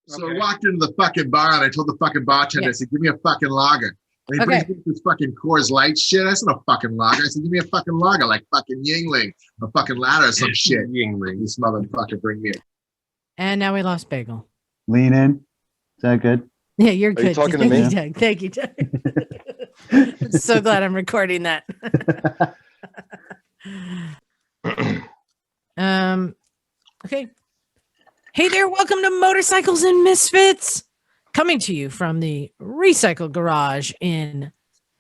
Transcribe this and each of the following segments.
So I walked into the fucking bar and I told the fucking bartender, I said, give me a fucking lager. And he brings me this fucking Coors Light shit. That's not a fucking lager. I said, give me a fucking lager, like fucking Yingling, a fucking ladder or some shit. Yingling. This motherfucker bring me. And now we lost Bagel. Lean in. Is that good? Yeah, you're good. Are you talking to me? Doug. Thank you, Doug. I'm so glad I'm recording that. Okay. Hey there, welcome to Motorcycles and Misfits. Coming to you from the Recycle Garage in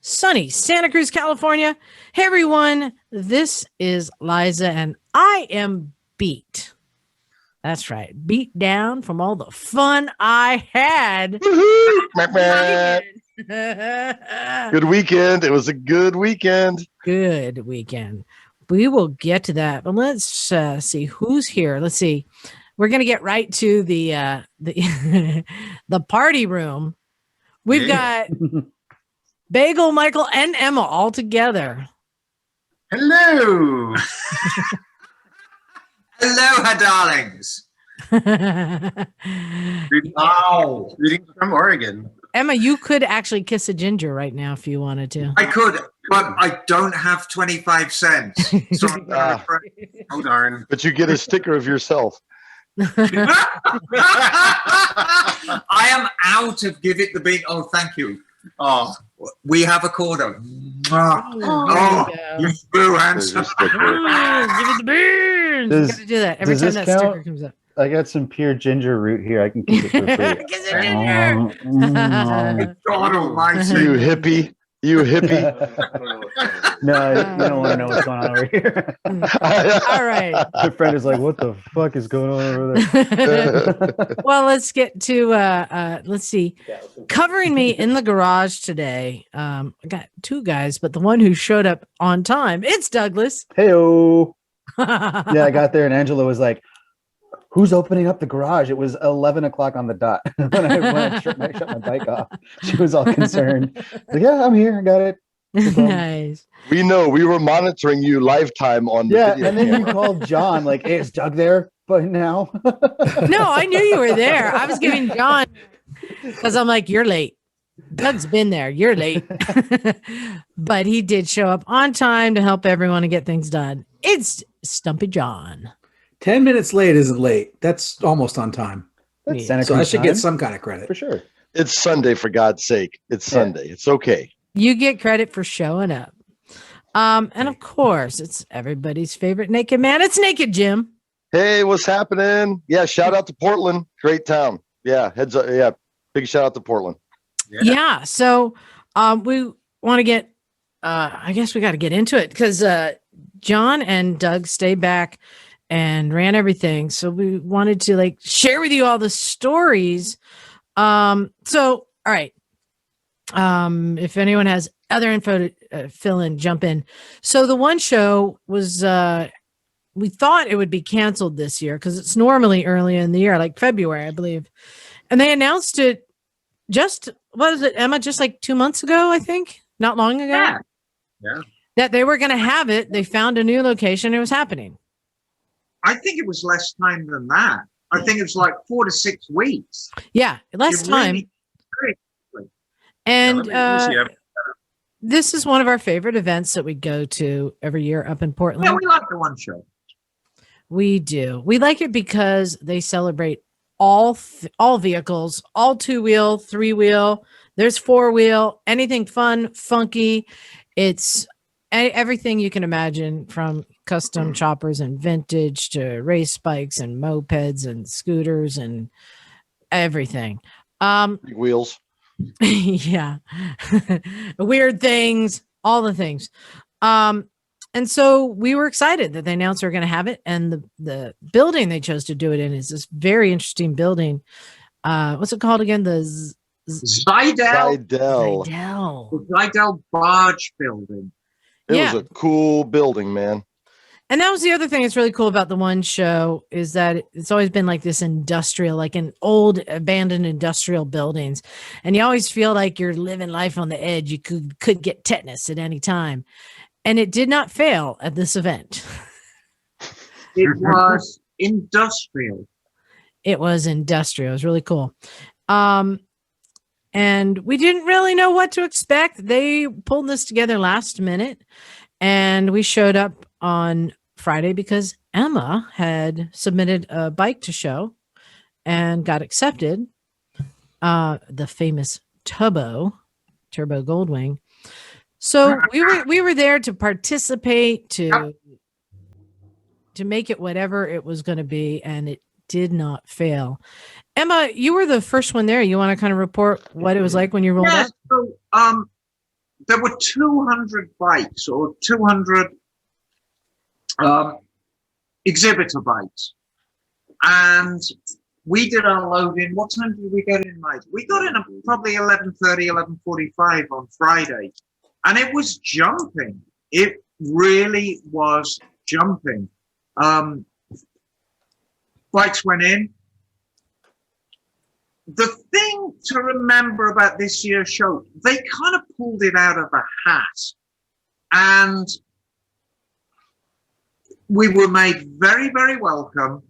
sunny Santa Cruz, California. Hey everyone, this is Liza and I am beat. That's right. Beat down from all the fun I had. Good weekend. It was a good weekend. Good weekend. We will get to that, but let's see who's here. Let's see. We're gonna get right to the the party room. We've got Bagel, Michael, and Emma all together. Hello. Hello, darlings. Greetings from Oregon. Emma, you could actually kiss a ginger right now if you wanted to. I could, but I don't have 25 cents. So oh, darn. But you get a sticker of yourself. I am out of give it the beat. Oh, thank you. Oh, we have a quarter. You boo handsome. Give it the beans. You gotta do that every time that sticker comes up. I got some pure ginger root here. I can keep it for free. Kiss a ginger. God almighty. You hippie. You hippie. No, you don't want to know what's going on over here. All right. My friend is like, what the fuck is going on over there? Well, let's get to let's see. Covering me in the garage today. I got two guys, but the one who showed up on time, it's Douglas. Hey-o. Yeah, I got there and Angela was like, who's opening up the garage? It was 11 o'clock on the dot when I shut my bike off. She was all concerned. Like, yeah, I'm here. I got it. Nice. We know. We were monitoring you lifetime on the video and then camera. you called John like, hey, is Doug there by now? No, I knew you were there. I was giving John because I'm like, you're late. Doug's been there. You're late. But he did show up on time to help everyone and get things done. It's Stumpy John. 10 minutes late isn't late. That's almost on time. That's So I should get some kind of credit. for sure. It's Sunday, for God's sake. It's Sunday. It's okay. You get credit for showing up. And of course, it's everybody's favorite naked man. It's Naked Jim. Hey, what's happening? Yeah, shout out to Portland. Great town. Yeah, heads up. Yeah, big shout out to Portland. Yeah. So we want to get, I guess we got to get into it because John and Doug stayed back and ran everything. So we wanted to like share with you all the stories. So, all right. If anyone has other info to fill in, jump in. So the one show was, we thought it would be canceled this year because it's normally early in the year, like February, I believe. And they announced it just, what is it, Emma, just like 2 months ago, I think, not long ago. Yeah. That they were going to have it. They found a new location. It was happening. I think it was less time than that. I think it was like 4 to 6 weeks. Yeah, less time. And this is one of our favorite events that we go to every year up in Portland. Yeah, we like the One Show. We do. We like it because they celebrate all vehicles, all 2-wheel, 3-wheel. There's 4-wheel, anything fun, funky. It's everything you can imagine, from custom choppers and vintage to race bikes and mopeds and scooters and everything. Big wheels. Yeah. Weird things, all the things. And so we were excited that they announced they were going to have it. And the building they chose to do it in is this very interesting building. What's it called again? The Zidell. Zidell. The Zidell Barge Building. It was a cool building, man. And that was the other thing that's really cool about the One Show, is that it's always been like this industrial, like an old abandoned industrial buildings. And you always feel like you're living life on the edge. You could get tetanus at any time. And it did not fail at this event. It was industrial. it was industrial. It was really cool. And we didn't really know what to expect. They pulled this together last minute, and we showed up on Friday because Emma had submitted a bike to show and got accepted. The famous Turbo Goldwing. So we were there to participate, to make it whatever it was going to be, and it did not fail. Emma, you were the first one there. You want to kind of report what it was like when you rolled up? So, there were 200 bikes or 200 exhibitor bikes, and we did our loading. What time did we get in, Mike? We got in at probably 11:30, 11:45 on Friday, and it was jumping. It really was jumping. Bikes went in. The thing to remember about this year's show, they kind of pulled it out of a hat, and we were made very, very welcome.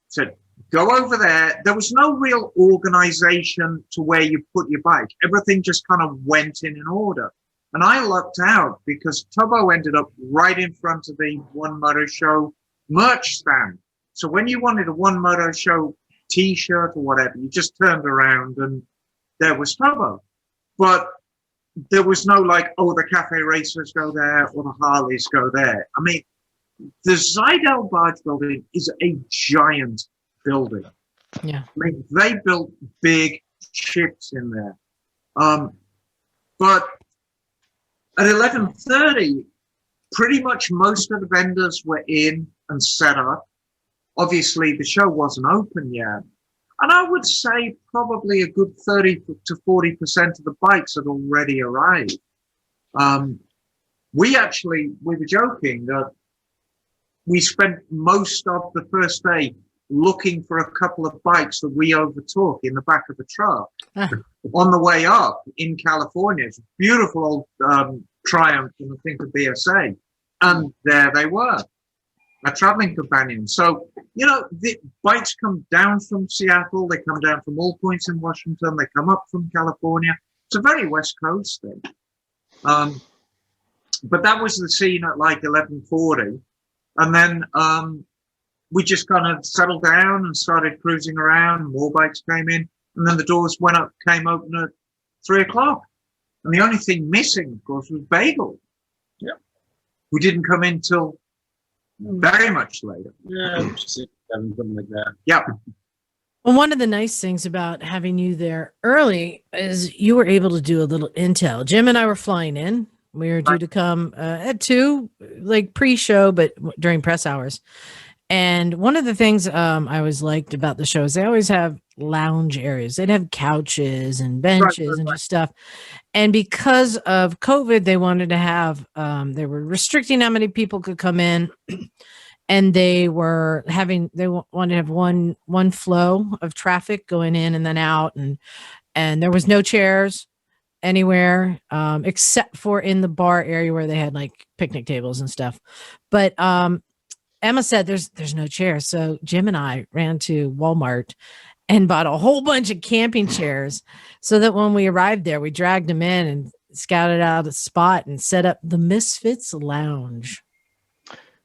Said, go over there. There was no real organization to where you put your bike. Everything just kind of went in order. And I lucked out because Tubbo ended up right in front of the One Moto Show merch stand. So when you wanted a One Moto Show T-shirt or whatever, you just turned around and there was Tubbo. But there was no like, oh, the Cafe Racers go there or the Harleys go there. I mean, the Seattle Barge building is a giant building. Yeah. I mean, they built big ships in there. But at 11:30, pretty much most of the vendors were in and set up. Obviously, the show wasn't open yet. And I would say probably a good 30 to 40% of the bikes had already arrived. We were joking that we spent most of the first day looking for a couple of bikes that we overtook in the back of the truck on the way up in California. It's a beautiful old Triumph and I think a BSA. And there they were, a traveling companion. So, you know, the bikes come down from Seattle. They come down from all points in Washington. They come up from California. It's a very West Coast thing. But that was the scene at like 11:40. And then we just kind of settled down and started cruising around. More bikes came in. And then the doors came open at 3 o'clock. And the only thing missing, of course, was Bagel. Yeah. Who didn't come in till very much later. Yeah, 6, 7, something like that. Yeah. Well, one of the nice things about having you there early is you were able to do a little intel. Jim and I were flying in. We were due to come at 2, like pre-show, but during press hours. And one of the things I always liked about the show is they always have lounge areas. They'd have couches and benches and just stuff. And because of COVID, they wanted to have, they were restricting how many people could come in. And they wanted to have one flow of traffic going in and then out. And there was no chairs anywhere except for in the bar area where they had like picnic tables and stuff. But Emma said there's no chairs. So Jim and I ran to Walmart and bought a whole bunch of camping chairs so that when we arrived there, we dragged them in and scouted out a spot and set up the Misfits Lounge.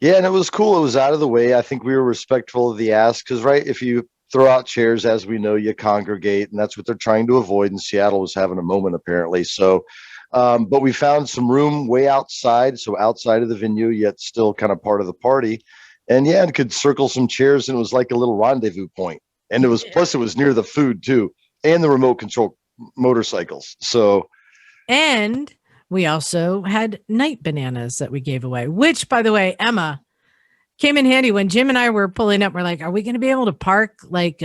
Yeah, and it was cool. It was out of the way. I think we were respectful of the ask because, right, if you throw out chairs, as we know, you congregate, and that's what they're trying to avoid. And Seattle was having a moment, apparently. So, but we found some room way outside, so outside of the venue, yet still kind of part of the party. And yeah, and could circle some chairs, and it was like a little rendezvous point. And it was plus it was near the food too, and the remote control motorcycles. So, and we also had night bananas that we gave away, which, by the way, Emma, came in handy when Jim and I were pulling up. We're like, are we going to be able to park like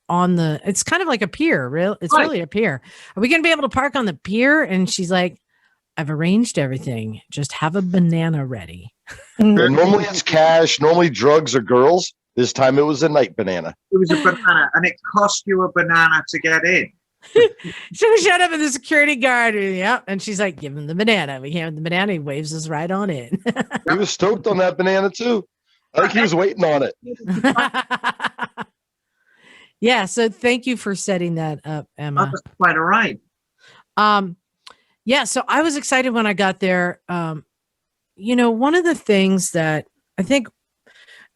on the? It's kind of like a pier, It's really a pier. Are we going to be able to park on the pier? And she's like, I've arranged everything. Just have a banana ready. Normally it's cash. Normally drugs or girls. This time it was a night banana. It was a banana, and it cost you a banana to get in. So we showed up at the security guard. And she's like, give him the banana. We hand him the banana. He waves us right on in. He was stoked on that banana too. I think he was waiting on it. Yeah. So thank you for setting that up, Emma. That's quite all right. Yeah. So I was excited when I got there. One of the things that I think,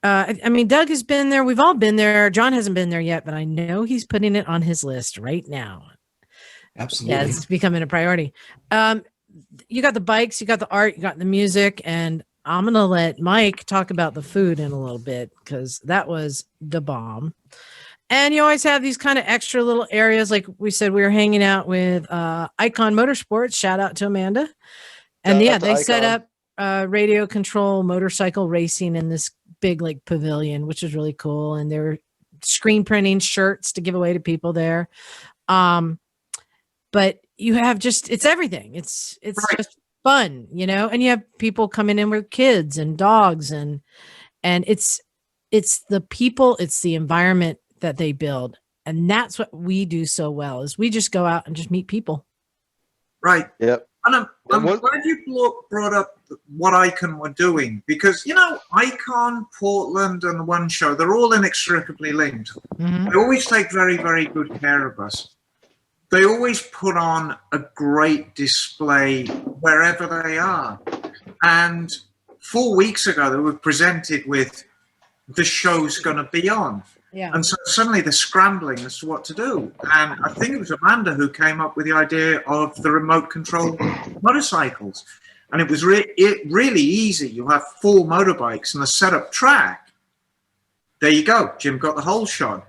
I mean, Doug has been there. We've all been there. John hasn't been there yet, but I know he's putting it on his list right now. Absolutely. Yeah, it's becoming a priority. You got the bikes, you got the art, you got the music, and I'm going to let Mike talk about the food in a little bit because that was the bomb. And you always have these kind of extra little areas. Like we said, we were hanging out with Icon Motorsports. Shout out to Amanda. And Shout yeah, out to they set Icon. up radio control motorcycle racing in this big like pavilion, which is really cool. And they were screen printing shirts to give away to people there. But you have it's everything. It's Right. just fun, and you have people coming in with kids and dogs and it's the people, it's the environment that they build. And that's what we do so well is we just go out and just meet people. Right. Yep. And I'm what- glad you brought up what Icon were doing because, Icon, Portland, and the One Show, they're all inextricably linked. Mhm. They always take very, very good care of us. They always put on a great display wherever they are. And 4 weeks ago, they were presented with the show's going to be on. Yeah. And so suddenly they're scrambling as to what to do. And I think it was Amanda who came up with the idea of the remote control motorcycles. And it was really easy. You have 4 motorbikes and a setup track. There you go. Jim got the whole shot.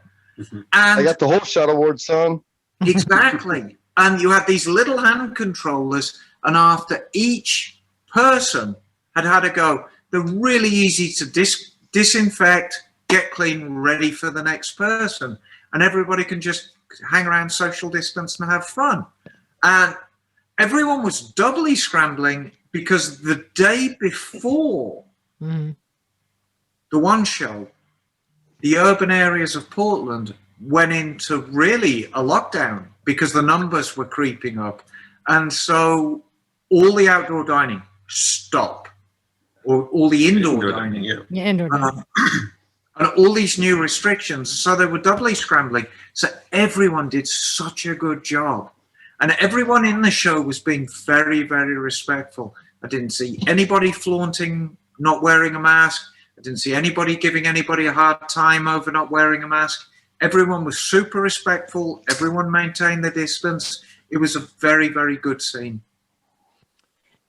I And got the whole shot award, son. exactly. And you had these little hand controllers. And after each person had to go, they're really easy to disinfect, get clean, ready for the next person. And everybody can just hang around, social distance, and have fun. And everyone was doubly scrambling because the day before Mhm. the One Show, the urban areas of Portland went into really a lockdown because the numbers were creeping up. And so all the outdoor dining stopped, or all the indoor dining. Yeah, indoor dining. And all these new restrictions. So they were doubly scrambling. So everyone did such a good job. And everyone in the show was being very, very respectful. I didn't see anybody flaunting, not wearing a mask. I didn't see anybody giving anybody a hard time over not wearing a mask. Everyone was super respectful. Everyone maintained their distance. It was a very, very good scene.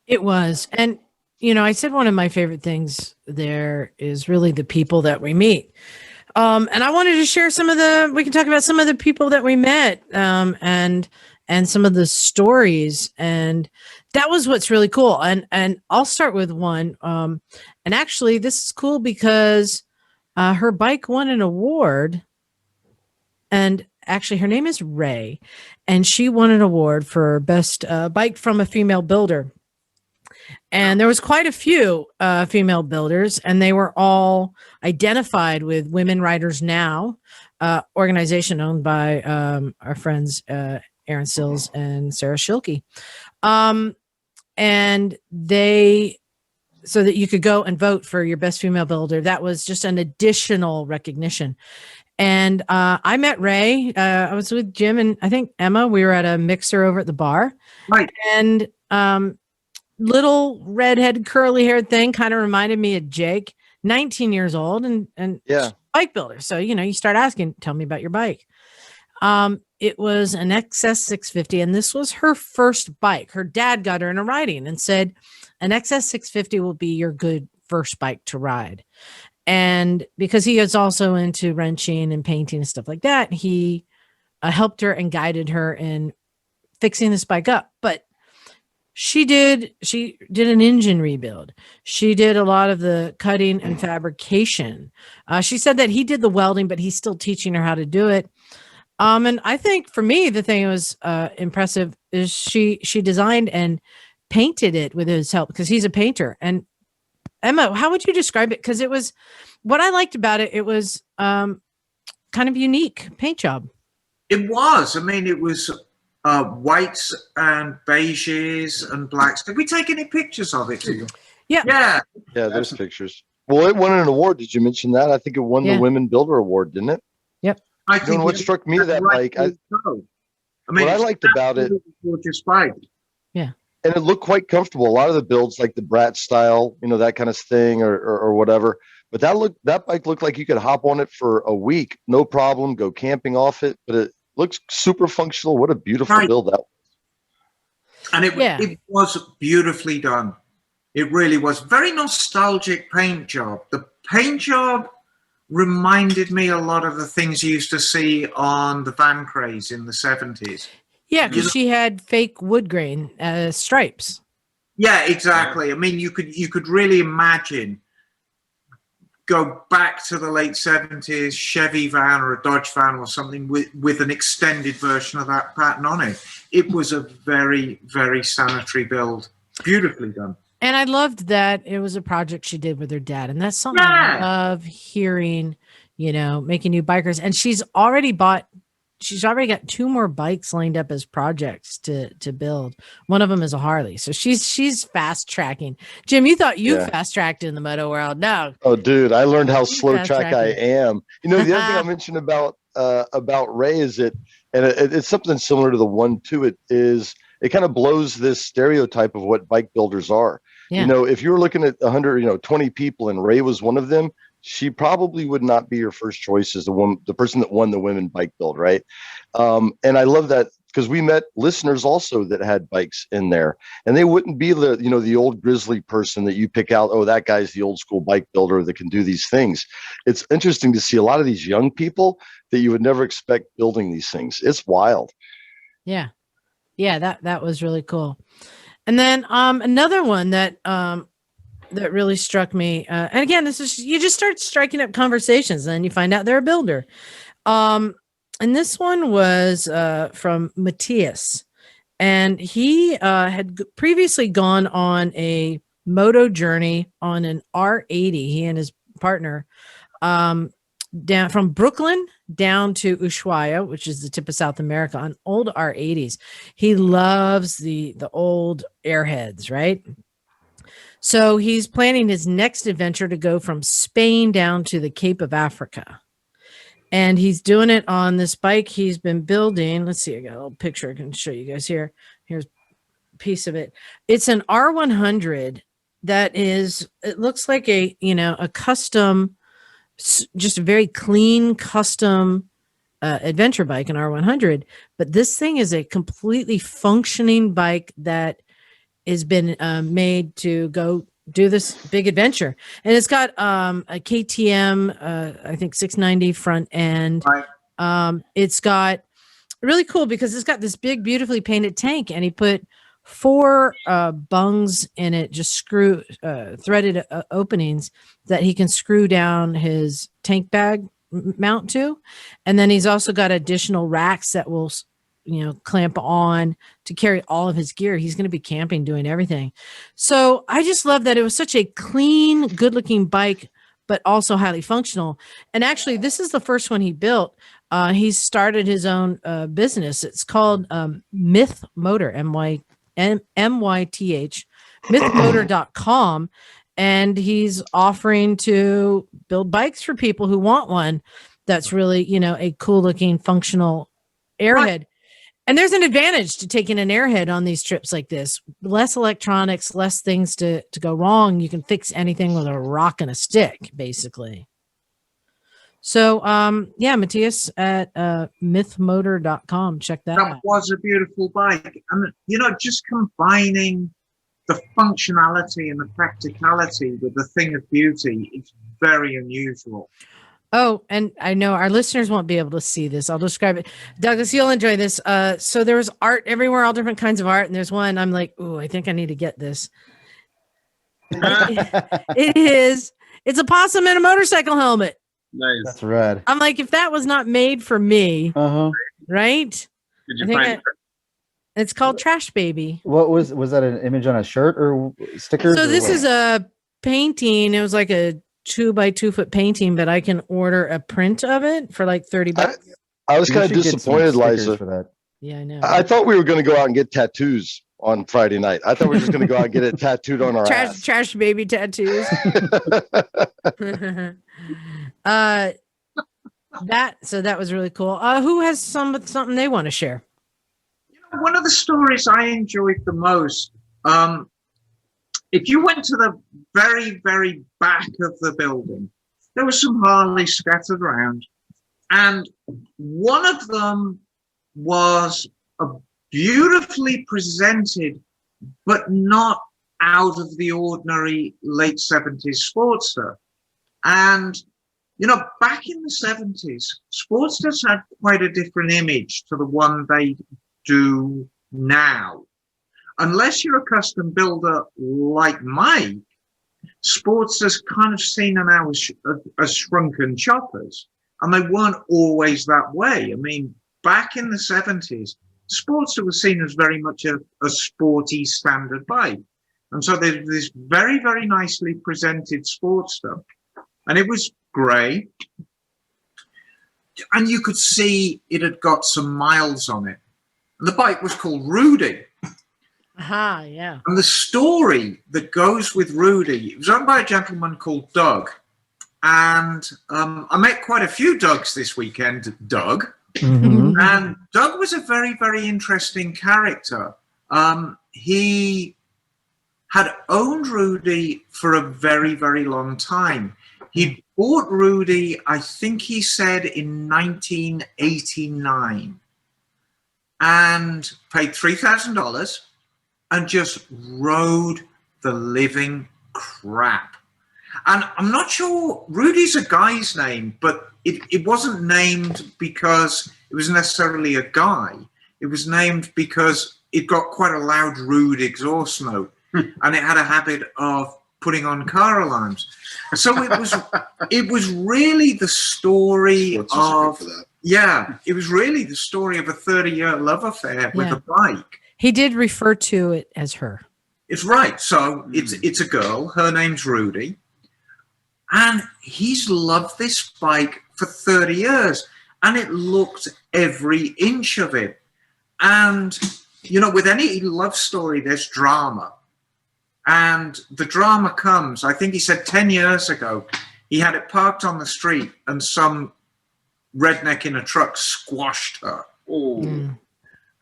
It was. And, I said one of my favorite things there is really the people that we meet. And I wanted to share we can talk about some of the people that we met and some of the stories. And that was what's really cool. And I'll start with one. And actually, this is cool because her bike won an award. And actually, her name is Ray. And she won an award for best bike from a female builder. And there was quite a few female builders, and they were all identified with Women Riders Now, organization owned by our friends Aaron Sills and Sarah Schilke. And so that you could go and vote for your best female builder. That was just an additional recognition. And I met Ray. I was with Jim and I think Emma. We were at a mixer over at the bar. Right. And little redhead curly haired thing kind of reminded me of Jake, 19 years old and Yeah. bike builder. So, you start asking, tell me about your bike. It was an XS 650 and this was her first bike. Her dad got her into riding and said, an XS 650 will be your good first bike to ride. And because he is also into wrenching and painting and stuff like that, he helped her and guided her in fixing this bike up. But she did an engine rebuild. She did a lot of the cutting and fabrication. She said that he did the welding, but he's still teaching her how to do it. And I think for me, the thing that was impressive is she designed and painted it with his help because he's a painter. And Emma, how would you describe it? Because it was what I liked about it. It was kind of unique paint job. It was. I mean, it was whites and beiges and blacks. Did we take any pictures of it? Yeah. Yeah. Yeah, there's pictures. Well, it won an award. Did you mention that? I think it won Yeah. the Women Builder Award, didn't it? Yep. I think what struck me of that bike, I mean, what I liked about it, gorgeous bike. Yeah. and it looked quite comfortable. A lot of the builds, like the Brat style, that kind of thing, or whatever. But that bike looked like you could hop on it for a week, no problem, go camping off it. But it looks super functional. What a beautiful build that was. And it was beautifully done. It really was. Very nostalgic paint job. The paint job reminded me a lot of the things you used to see on the van craze in the 70s. Yeah, because she had fake wood grain stripes. Yeah, exactly. I mean, you could really imagine go back to the late 70s Chevy van or a Dodge van or something with an extended version of that pattern on it. It was a very, very sanitary build. Beautifully done. And I loved that it was a project she did with her dad. And that's something I love hearing, making new bikers. And she's already got 2 more bikes lined up as projects to build. One of them is a Harley. So she's fast tracking. Jim, you thought you fast tracked in the moto world. No. Oh, dude, I learned how slow track I am. The other thing I mentioned about Ray is it's something similar to the 1-2. It kind of blows this stereotype of what bike builders are. Yeah. If you were looking at 120 people and Ray was one of them, she probably would not be your first choice as the person that won the women bike build, right? And I love that because we met listeners also that had bikes in there, and they wouldn't be the old grizzly person that you pick out. Oh, that guy's the old school bike builder that can do these things. It's interesting to see a lot of these young people that you would never expect building these things. It's wild. Yeah. Yeah, that was really cool. And then another one that really struck me, and again, this is you just start striking up conversations, and then you find out they're a builder. And this one was from Matthias, and he had previously gone on a moto journey on an R80. He and his partner down from Brooklyn down to Ushuaia, which is the tip of South America, on old R80s. He loves the old airheads, right? So he's planning his next adventure to go from Spain down to the Cape of Africa. And he's doing it on this bike he's been building. Let's see, I got a little picture I can show you guys here. Here's a piece of it. It's an R100 that is, it looks like a custom, just a very clean custom adventure bike, an R100. But this thing is a completely functioning bike that has been made to go do this big adventure. And it's got a KTM, I think 690 front end. Right. It's got really cool because it's got this big, beautifully painted tank, and he put 4 bungs in it, just threaded openings that he can screw down his tank bag mount to. And then he's also got additional racks that will clamp on to carry all of his gear. He's going to be camping, doing everything. So I just love that it was such a clean, good looking bike, but also highly functional. And actually, this is the first one he built. He started his own business. It's called Myth Motor, MYTH, mythmotor.com. And he's offering to build bikes for people who want one that's really, a cool looking functional airhead. Right. And there's an advantage to taking an airhead on these trips like this. Less electronics, less things to go wrong. You can fix anything with a rock and a stick, basically. So, Matthias at mythmotor.com. Check that out. That was a beautiful bike. And, just combining the functionality and the practicality with the thing of beauty, it's very unusual. Oh, and I know our listeners won't be able to see this. I'll describe it. Douglas, you'll enjoy this. So there was art everywhere, all different kinds of art. And there's one I'm like, ooh, I think I need to get this. It's a possum in a motorcycle helmet. Nice. That's rad. I'm like, if that was not made for me, right? Did you find it? It's called Trash Baby. What was that an image on a shirt or stickers? So this is a painting. It was like a 2x2 foot painting, but I can order a print of it for like $30. I was kind of disappointed, Liza. For that. Yeah, I know. I thought we were going to go out and get tattoos on Friday night. I thought we were just going to go out and get it tattooed on our ass. Trash baby tattoos. that was really cool. Who has something they want to share? One of the stories I enjoyed the most, if you went to the very, very back of the building, there was some Harleys scattered around, and one of them was a beautifully presented, but not out of the ordinary late 70s Sportster. And, back in the 70s, Sportsters had quite a different image to the one they do now. Unless you're a custom builder like Mike, Sportsters kind of seen now as shrunken choppers, and they weren't always that way. I mean, back in the 70s, Sportster was seen as very much a sporty standard bike. And so there's this very, very nicely presented Sportster, and it was grey, and you could see it had got some miles on it. And the bike was called Rudy. Aha, yeah. And the story that goes with Rudy, it was owned by a gentleman called Doug. And I met quite a few Dougs this weekend, Doug. Mhm. And Doug was a very, very interesting character. He had owned Rudy for a very, very long time. He bought Rudy, I think he said, in 1989, and paid $3,000 and just rode the living crap. And I'm not sure, Rudy's a guy's name, but it wasn't named because it was necessarily a guy. It was named because it got quite a loud, rude exhaust note, and it had a habit of putting on car alarms. So it was really the story of, it was really the story of a 30-year love affair with a bike. He did refer to it as her. It's right. So it's a girl. Her name's Rudy. And he's loved this bike for 30 years. And it looked every inch of it. And, with any love story, there's drama. And the drama comes, I think he said 10 years ago, he had it parked on the street and some redneck in a truck squashed her.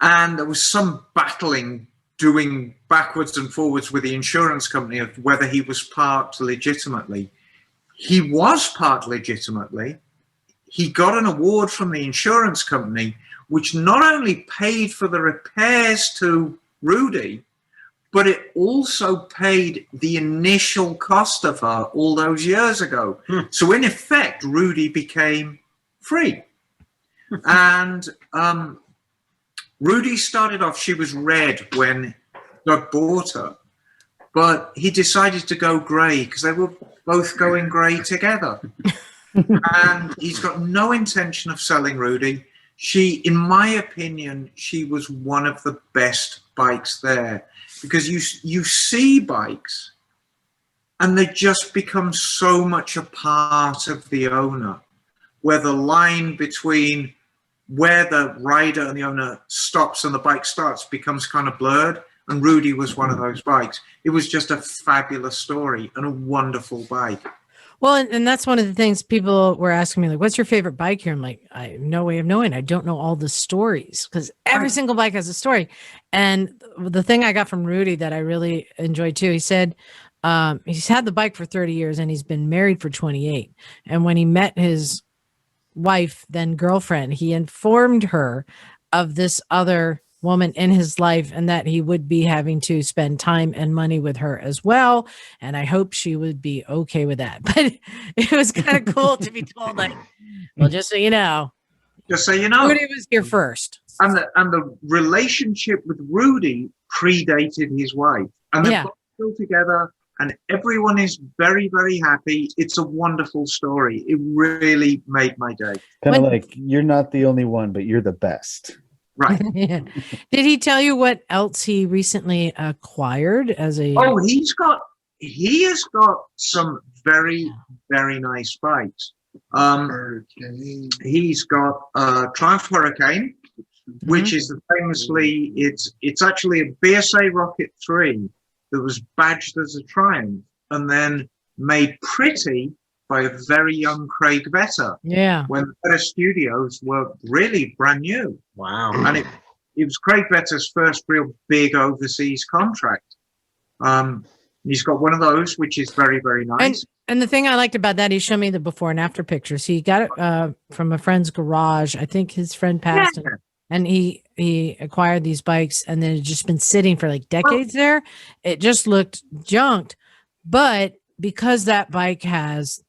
And there was some battling, doing backwards and forwards with the insurance company of whether he was parked legitimately. He was parked legitimately. He got an award from the insurance company, which not only paid for the repairs to Rudy, but it also paid the initial cost of her all those years ago. So in effect, Rudy became free. And Rudy started off, she was red when Doug bought her, but he decided to go grey because they were both going grey together. And he's got no intention of selling Rudy. She, in my opinion, she was one of the best bikes there, because you see bikes and they just become so much a part of the owner, where the line between where the rider and the owner stops and the bike starts becomes kind of blurred. And Rudy was one of those bikes. It was just a fabulous story and a wonderful bike. Well, and that's one of the things people were asking me, like, what's your favorite bike here? I'm like, I have no way of knowing. I don't know all the stories, because every single bike has a story. And the thing I got from Rudy that I really enjoyed too, he said he's had the bike for 30 years and he's been married for 28. And when he met his wife, then girlfriend, he informed her of this other woman in his life and that he would be having to spend time and money with her as well. And I hope she would be okay with that. But it was kind of cool to be told, like, well, just so you know, Rudy was here first. And the relationship with Rudy predated his wife. And they're both still together, and everyone is very, very happy. It's a wonderful story. It really made my day. Kind of like, you're not the only one, but you're the best. Right. Yeah. Did he tell you what else he recently acquired as a? Oh, he has got some very, very nice bikes. He's got a Triumph Hurricane, which is famously, it's actually a BSA Rocket 3 that was badged as a Triumph and then made pretty by a very young Craig Vetter Yeah. when the Vetter Studios were really brand new. Wow. And it was Craig Vetter's first real big overseas contract. He's got one of those, which is very, very nice. And the thing I liked about that, he showed me the before and after pictures. He got it from a friend's garage. I think his friend passed, and he acquired these bikes, and then it's just been sitting for like decades there. It just looked junked, but because that bike has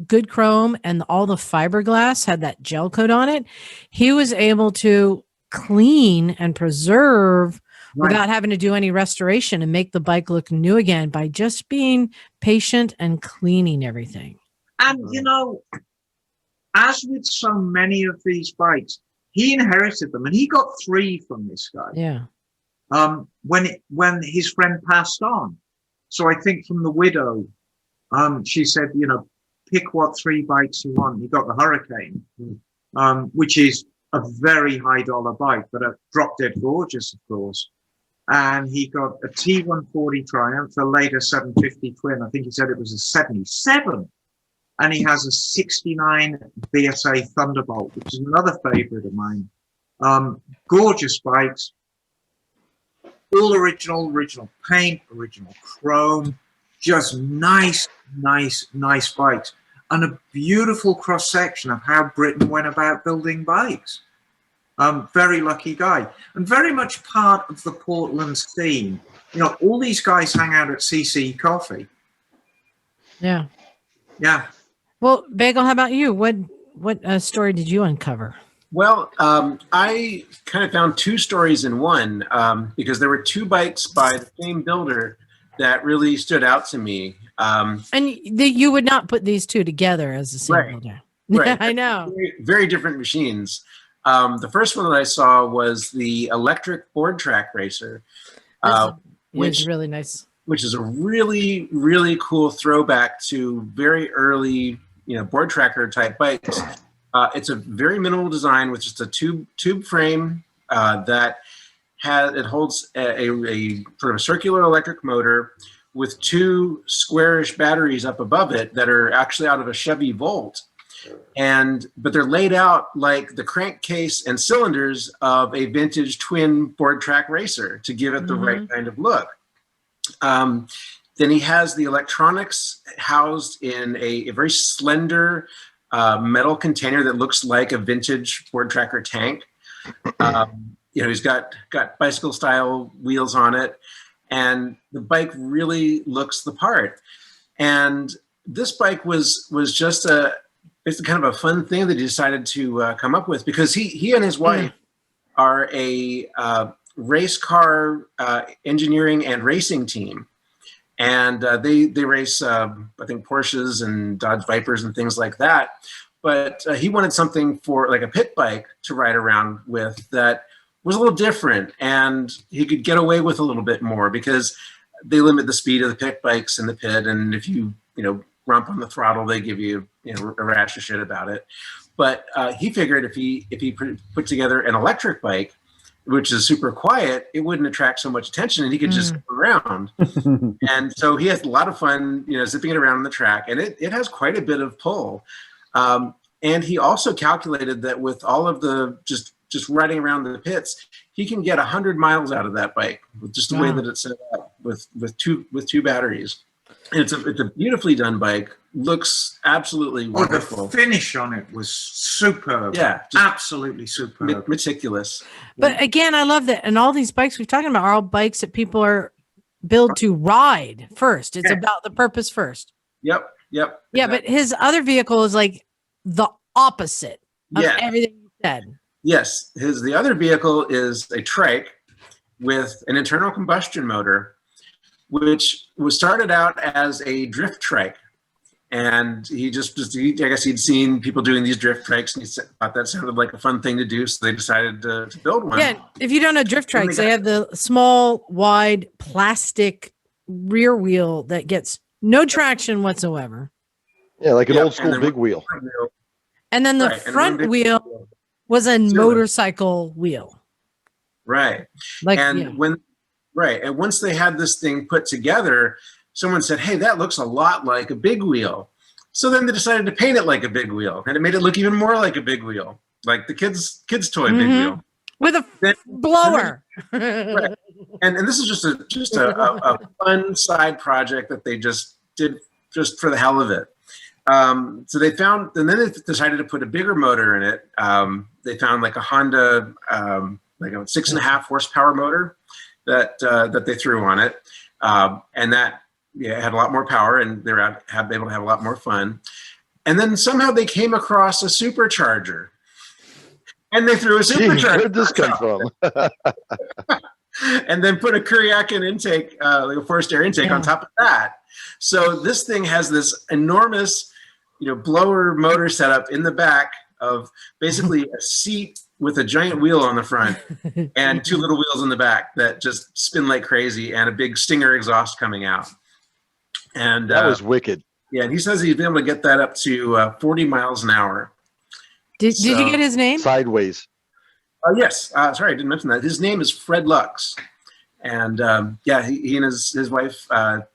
good chrome and all the fiberglass had that gel coat on it, he was able to clean and preserve without having to do any restoration and make the bike look new again by just being patient and cleaning everything. And, you know, as with so many of these bikes, he inherited them, and he got 3 from this guy. Yeah. When his friend passed on. So I think from the widow, she said, you know, pick what 3 bikes you want. He got the Hurricane, which is a very high dollar bike, but a drop dead gorgeous, of course. And he got a T140 Triumph, a later 750 twin. I think he said it was a 77. And he has a 69 BSA Thunderbolt, which is another favorite of mine. Gorgeous bikes. All original paint, original chrome, just nice bikes. And a beautiful cross section of how Britain went about building bikes. Very lucky guy, and very much part of the Portland scene. You know, all these guys hang out at CC Coffee. Yeah. Yeah. Well, Bagel, how about you? What story did you uncover? Well, I kind of found 2 stories in one because there were 2 bikes by the same builder that really stood out to me. And you would not put these 2 together as the same builder. Right. I know. Very, very different machines. The first one that I saw was the electric board track racer, which is really nice. Which is a really, really cool throwback to very early, you know, board tracker type bikes. It's a very minimal design with just a tube frame that holds a sort of circular electric motor with 2 squarish batteries up above it that are actually out of a Chevy Volt. But they're laid out like the crankcase and cylinders of a vintage twin board track racer to give it the right kind of look. Then he has the electronics housed in a very slender metal container that looks like a vintage board tracker tank. You know, he's got bicycle style wheels on it, and the bike really looks the part. And this bike was just it's kind of a fun thing that he decided to come up with, because he and his wife are a race car engineering and racing team. And they race, I think, Porsches and Dodge Vipers and things like that. But he wanted something for like a pit bike to ride around with that was a little different, and he could get away with a little bit more because they limit the speed of the pit bikes in the pit. And if you rump on the throttle, they give you, a rash of shit about it. But he figured if he put together an electric bike, which is super quiet, it wouldn't attract so much attention, and he could just go around. And so he has a lot of fun, zipping it around on the track, and it has quite a bit of pull. And he also calculated that with all of the just riding around the pits, he can get 100 miles out of that bike with just the way that it's set up with two batteries. And it's a beautifully done bike. Looks absolutely wonderful. The finish on it was superb. Yeah, absolutely superb. Meticulous. But again, I love that. And all these bikes we've talking about are all bikes that people are built to ride first. It's about the purpose first. Yep. Yeah, but his other vehicle is like the opposite of everything you said. Yes, the other vehicle is a trike with an internal combustion motor, which was started out as a drift trike. And I guess he'd seen people doing these drift trikes, and he thought that sounded like a fun thing to do, so they decided to build one. Yeah, if you don't know drift trikes, they have the small, wide, plastic rear wheel that gets no traction whatsoever. Yeah, like an old school big wheel. And then the front wheel was a motorcycle wheel. Right. And once they had this thing put together, someone said, "Hey, that looks a lot like a big wheel." So then they decided to paint it like a big wheel, and it made it look even more like a big wheel, like the kids' toy big wheel with a blower. Right. And this is just a fun side project that they just did just for the hell of it. So they found, and then they decided to put a bigger motor in it. They found like a Honda, like a 6.5 horsepower motor that they threw on it, and that had a lot more power, and they were able to have a lot more fun. And then somehow they came across a supercharger, and they threw a supercharger. Where'd this come from? And then put a Kuriakin intake, like a forced air intake on top of that. So this thing has this enormous, blower motor setup in the back of basically a seat with a giant wheel on the front and 2 little wheels in the back that just spin like crazy, and a big Stinger exhaust coming out. And that was wicked. Yeah, and he says he's been able to get that up to 40 miles an hour. Did you get his name? Sideways. Yes. Sorry, I didn't mention that. His name is Fred Lux. And he and his wife,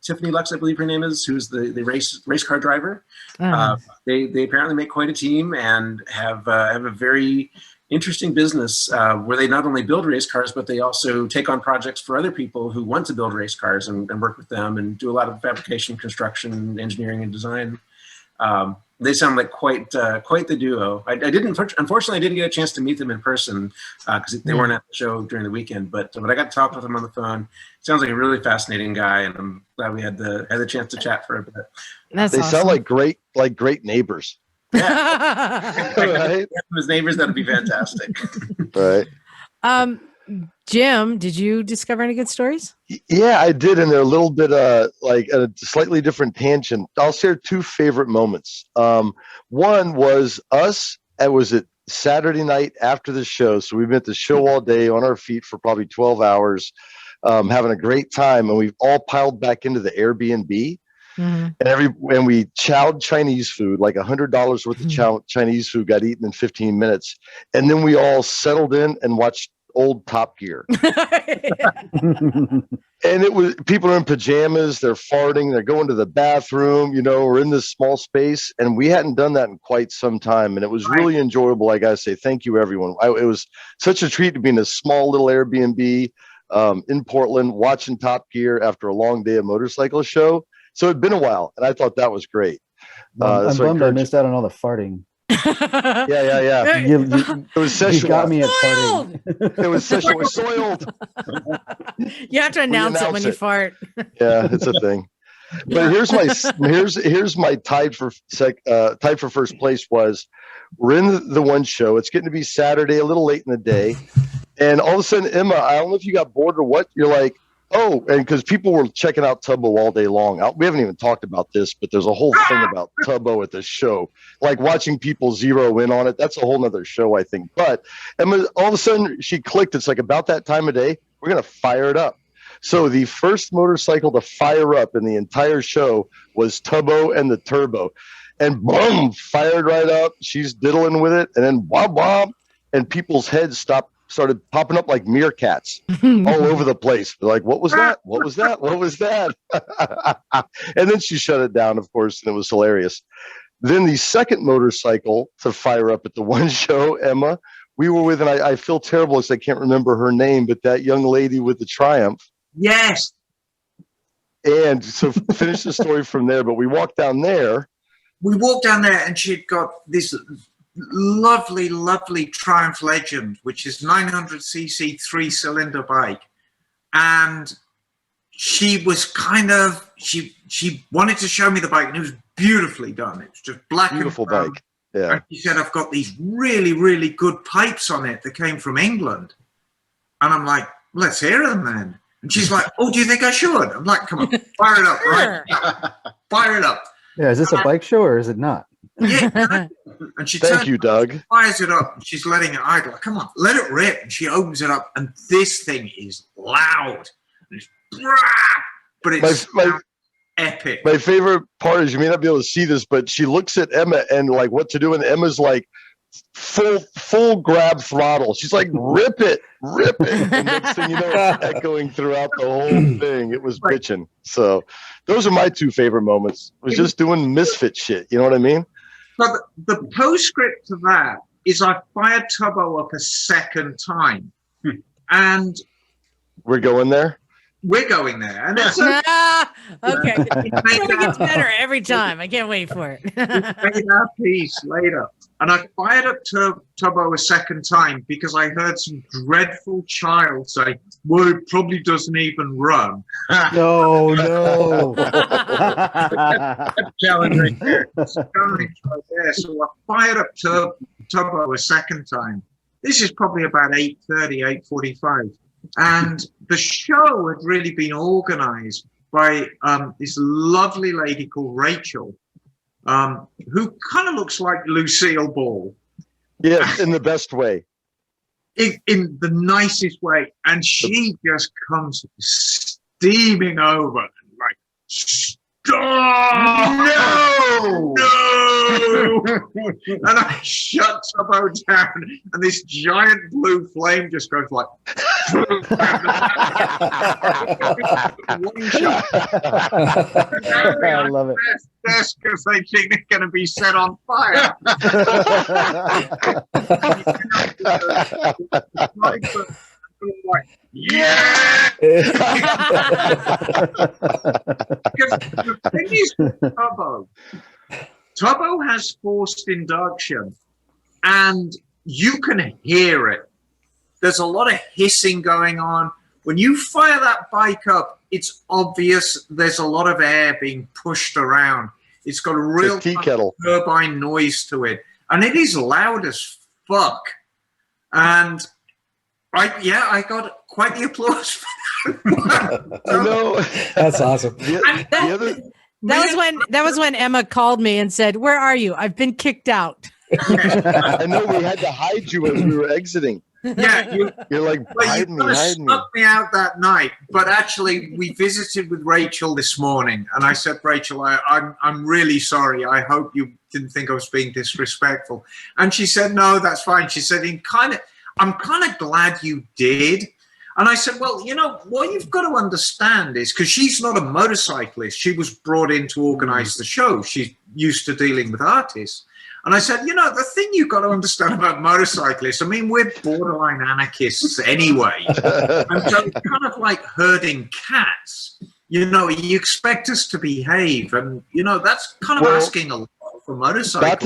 Tiffany Lux, I believe her name is, who's the race car driver. They apparently make quite a team and have a very interesting business where they not only build race cars, but they also take on projects for other people who want to build race cars and work with them and do a lot of fabrication, construction, engineering, and design. They sound like quite the duo. Unfortunately, I didn't get a chance to meet them in person because they weren't at the show during the weekend. But I got to talk with them on the phone. Sounds like a really fascinating guy, and I'm glad we had the chance to chat for a bit. That's they awesome. sound like great neighbors. Yeah, right? His neighbors, that'd be fantastic. Right. Jim, did you discover any good stories? Yeah, I did, and they're a little bit like a slightly different tangent. I'll share 2 favorite moments. One was us. It was at Saturday night after the show, so we've been at the show all day on our feet for probably 12 hours, having a great time, and we've all piled back into the Airbnb. Mm-hmm. And we chowed Chinese food, like $100 worth of Chinese food got eaten in 15 minutes, and then we all settled in and watched old Top Gear. And it was, people are in pajamas, they're farting, they're going to the bathroom, we're in this small space, and we hadn't done that in quite some time, and it was really enjoyable. I gotta say thank you, everyone. It was such a treat to be in a small little Airbnb in Portland watching Top Gear after a long day of motorcycle show. So it'd been a while, and I thought that was great. I'm bummed I missed out on all the farting. Yeah. It was sexual. You got me at farting. It was sexual. We're soiled. You have to announce it when you fart. Yeah, it's a thing. But here's my tied for first place was, we're in the one show. It's getting to be Saturday, a little late in the day, and all of a sudden, Emma, I don't know if you got bored or what. You're like, oh, and because people were checking out Tubbo all day long. We haven't even talked about this, but there's a whole thing about Tubbo at the show. Like watching people zero in on it. That's a whole nother show, I think. But Emma, all of a sudden, she clicked. It's like about that time of day, we're going to fire it up. So the first motorcycle to fire up in the entire show was Tubbo and the Turbo. And boom, fired right up. She's diddling with it. And then womp womp. And people's heads started popping up like meerkats all over the place. They're like, what was that? What was that? What was that? And then she shut it down, of course, and it was hilarious. Then the second motorcycle to fire up at the one show, Emma, we were with, and I feel terrible because I can't remember her name, but that young lady with the Triumph. Yes. And so finish the story from there, but we walked down there. And she'd got this lovely Triumph Legend, which is 900cc 3-cylinder bike, and she was she wanted to show me the bike, and it was beautifully done. It was just black, beautiful and brown. Bike. Yeah. And she said, I've got these really good pipes on it that came from England, and I'm like, let's hear them then. And she's like, oh, do you think I should? I'm like, come on, fire it up, right? Fire it up. Yeah, is this a bike show or is it not? Yeah. And she Thank you, Doug. Fires it up. And she's letting it idle. Come on, let it rip. And she opens it up, and this thing is loud. And it's, but it's epic. My favorite part is, you may not be able to see this, but she looks at Emma and like what to do, and Emma's like full grab throttle. She's like, rip it. And next thing you know, it's echoing throughout the whole thing. It was bitching. So those are my two favorite moments. It was just doing misfit shit. You know what I mean? But the postscript to that is I fired Tubbo up a second time. And we're going there. And it's okay. It gets better every time. I can't wait for it. made our peace later. And I fired up Tubbo a second time because I heard some dreadful child say, well, it probably doesn't even run. No. Challenge right there. So I fired up Tubbo a second time. This is probably about 8:30, 8:45. And the show had really been organized by this lovely lady called Rachel, who kind of looks like Lucille Ball. Yes, in the best way. In the nicest way. And she just comes steaming over and like, stop! No! And I shut Tubbo down, and this giant blue flame just goes like. One shot. I love it. That's because they think they're going to be set on fire. Yeah! Because the thing is, Tubbo has forced induction, and you can hear it. There's a lot of hissing going on. When you fire that bike up, it's obvious there's a lot of air being pushed around. It's got a real tea kettle turbine noise to it, and it is loud as fuck. And I got quite the applause for that. No, that's awesome. That was when Emma called me and said, "Where are you? I've been kicked out." I know we had to hide you as we were exiting. Yeah, you're like, hide me. Snuck me out that night, but actually, we visited with Rachel this morning, and I said, Rachel, I'm really sorry. I hope you didn't think I was being disrespectful. And she said, no, that's fine. She said, I'm kind of glad you did. And I said, well, you know, what you've got to understand is, because she's not a motorcyclist, she was brought in to organize the show. She's used to dealing with artists. And I said, you know, the thing you've got to understand about motorcyclists, I mean, we're borderline anarchists anyway. And so it's kind of like herding cats. You know, you expect us to behave. And, you know, that's kind of asking a lot for motorcycles.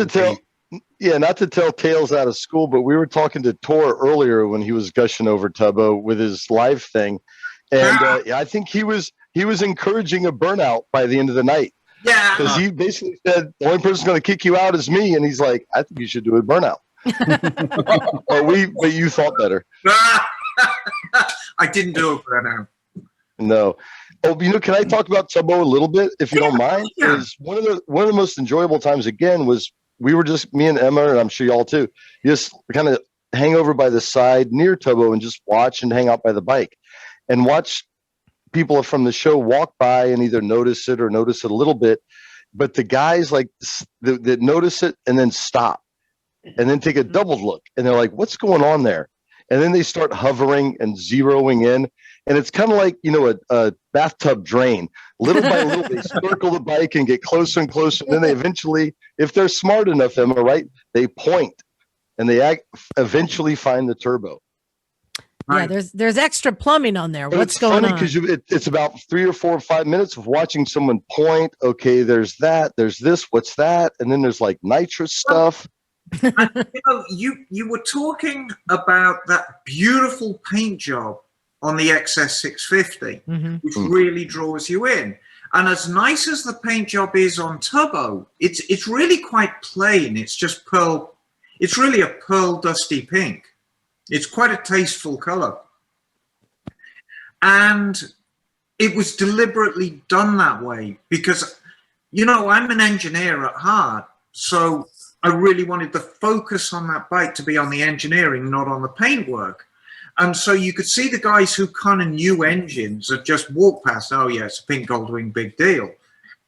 Not to tell tales out of school, but we were talking to Tor earlier when he was gushing over Tubbo with his live thing. And I think he was encouraging a burnout by the end of the night. Yeah, because he basically said the only person going to kick you out is me, and he's like, I think you should do a burnout. but you thought better. I didn't do a burnout. No. Oh, you know, can I talk about Tubbo a little bit, if you don't mind? Yeah. One of the most enjoyable times again was we were just me and Emma, and I'm sure y'all too, just kind of hang over by the side near Tubbo and just watch and hang out by the bike and watch people from the show walk by and either notice it or notice it a little bit, but the guys like that notice it and then stop and then take a double look and they're like, what's going on there? And then they start hovering and zeroing in, and it's kind of like, you know, a bathtub drain. Little by little they circle the bike and get closer and closer, and then they eventually, if they're smart enough, Emma, right, they point and they eventually find the turbo. Yeah, there's extra plumbing on there. What's going on? Because it's about 3 or 4 or 5 minutes of watching someone point. Okay, there's that. There's this. What's that? And then there's like nitrous stuff. And, you know, you were talking about that beautiful paint job on the XS650, which really draws you in. And as nice as the paint job is on Tubbo, it's really quite plain. It's just pearl. It's really a pearl dusty pink. It's quite a tasteful color. And it was deliberately done that way because, you know, I'm an engineer at heart. So I really wanted the focus on that bike to be on the engineering, not on the paintwork. And so you could see the guys who kind of knew engines that just walked past, oh yeah, it's a pink Goldwing, big deal.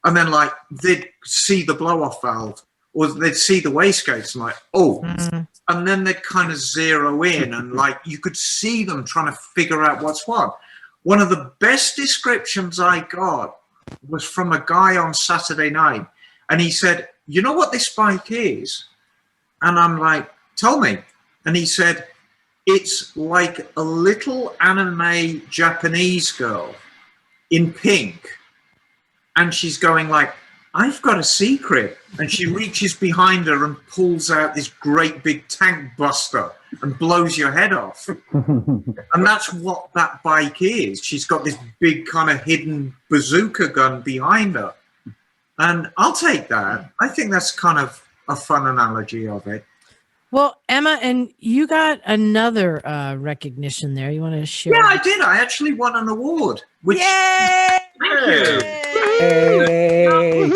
And then like they'd see the blow-off valve or they'd see the wastegates and like, oh, and then they'd kind of zero in, and like you could see them trying to figure out what's what. One of the best descriptions I got was from a guy on Saturday night, and he said, "You know what this bike is?" And I'm like, "Tell me." And he said, "It's like a little anime Japanese girl in pink." And she's going like, "I've got a secret." And she reaches behind her and pulls out this great big tank buster and blows your head off. And that's what that bike is. She's got this big kind of hidden bazooka gun behind her. And I'll take that. I think that's kind of a fun analogy of it. Well, Emma, and you got another recognition there. You want to share? Yeah, I did. I actually won an award. Which, Yay! thank you. Hey.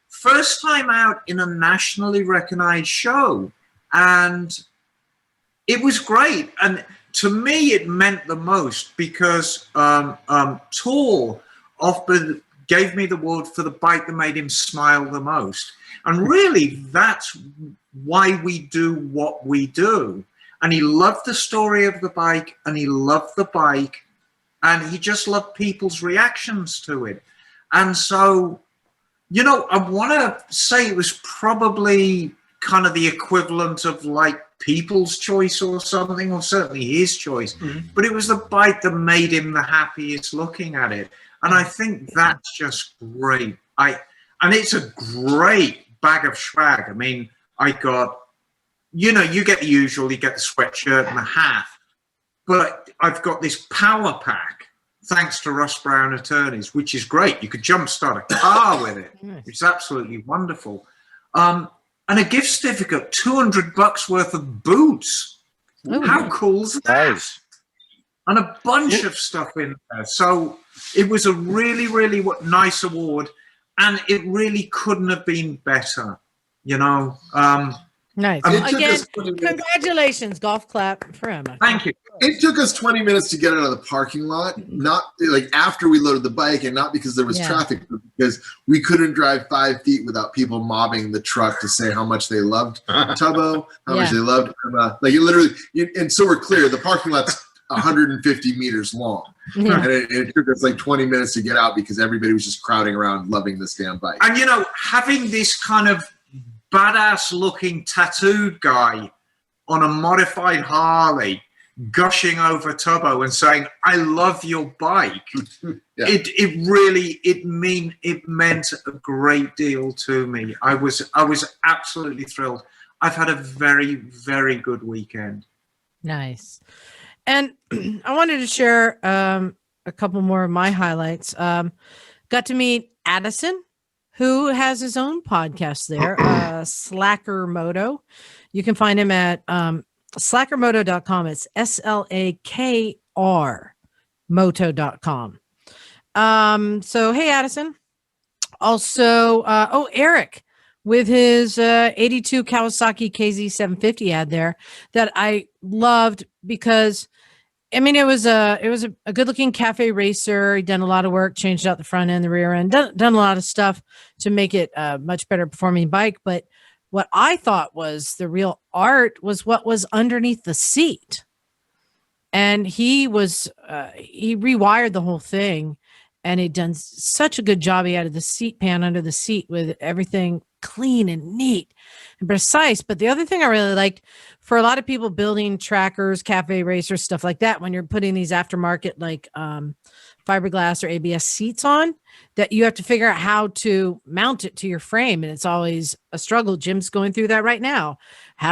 First time out in a nationally recognized show. And it was great. And to me, it meant the most because Tor gave me the award for the bike that made him smile the most. And really, that's why we do what we do. And he loved the story of the bike, and he loved the bike, and he just loved people's reactions to it. And so, you know, I want to say it was probably kind of the equivalent of like People's Choice or something, or certainly his choice. Mm-hmm. But it was the bike that made him the happiest looking at it. And I think that's just great. And it's a great bag of swag. I mean, I got, you know, you get the usual, you get the sweatshirt and the hat, but I've got this power pack, thanks to Russ Brown Attorneys, which is great. You could jumpstart a car with it, which is absolutely wonderful. And a gift certificate, $200 worth of boots. Ooh. How cool is that? Nice. And a bunch of stuff in there. So it was a really, really nice award, and it really couldn't have been better. You know, nice. Again, congratulations, golf clap for Emma. Thank you. It took us 20 minutes to get out of the parking lot, not like after we loaded the bike, and not because there was traffic, but because we couldn't drive 5 feet without people mobbing the truck to say how much they loved Tubbo, how much they loved Emma. Like it literally, and so we're clear, the parking lot's 150 meters long. Yeah. And it took us like 20 minutes to get out because everybody was just crowding around loving this damn bike. And you know, having this kind of badass looking tattooed guy on a modified Harley gushing over Tubbo and saying, "I love your bike." It meant a great deal to me. I was absolutely thrilled. I've had a very, very good weekend. Nice. And I wanted to share a couple more of my highlights. Got to meet Addison, who has his own podcast there, Slacker Moto. You can find him at slackermoto.com. It's SLAKR moto.com. So, hey, Addison. Also, Eric with his 82 Kawasaki KZ750 ad there that I loved because, I mean, it was a good looking cafe racer. He'd done a lot of work, changed out the front end, the rear end, done a lot of stuff to make it a much better performing bike. But what I thought was the real art was what was underneath the seat. And he rewired the whole thing, and he'd done such a good job. He added the seat pan under the seat with everything clean and neat and precise. But the other thing I really liked, for a lot of people building trackers, cafe racers, stuff like that, when you're putting these aftermarket like fiberglass or ABS seats on, that you have to figure out how to mount it to your frame. And it's always a struggle. Jim's going through that right now.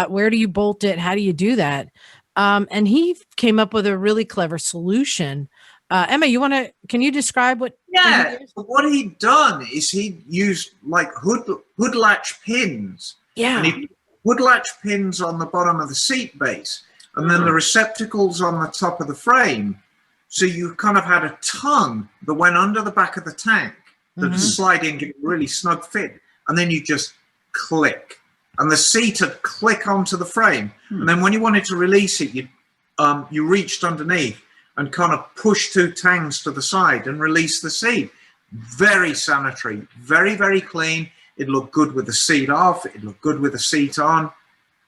Where do you bolt it? How do you do that? And he came up with a really clever solution. Emma, can you describe what? Yeah, what he'd done is he used like hood latch pins. Yeah. And he hood latch pins on the bottom of the seat base, and then the receptacles on the top of the frame. So you kind of had a tongue that went under the back of the tank that would slide in, give it a really snug fit, and then you just click. And the seat would click onto the frame. And then when you wanted to release it, you reached underneath and kind of push 2 tangs to the side and release the seat. Very sanitary, very, very clean. It looked good with the seat off. It looked good with the seat on.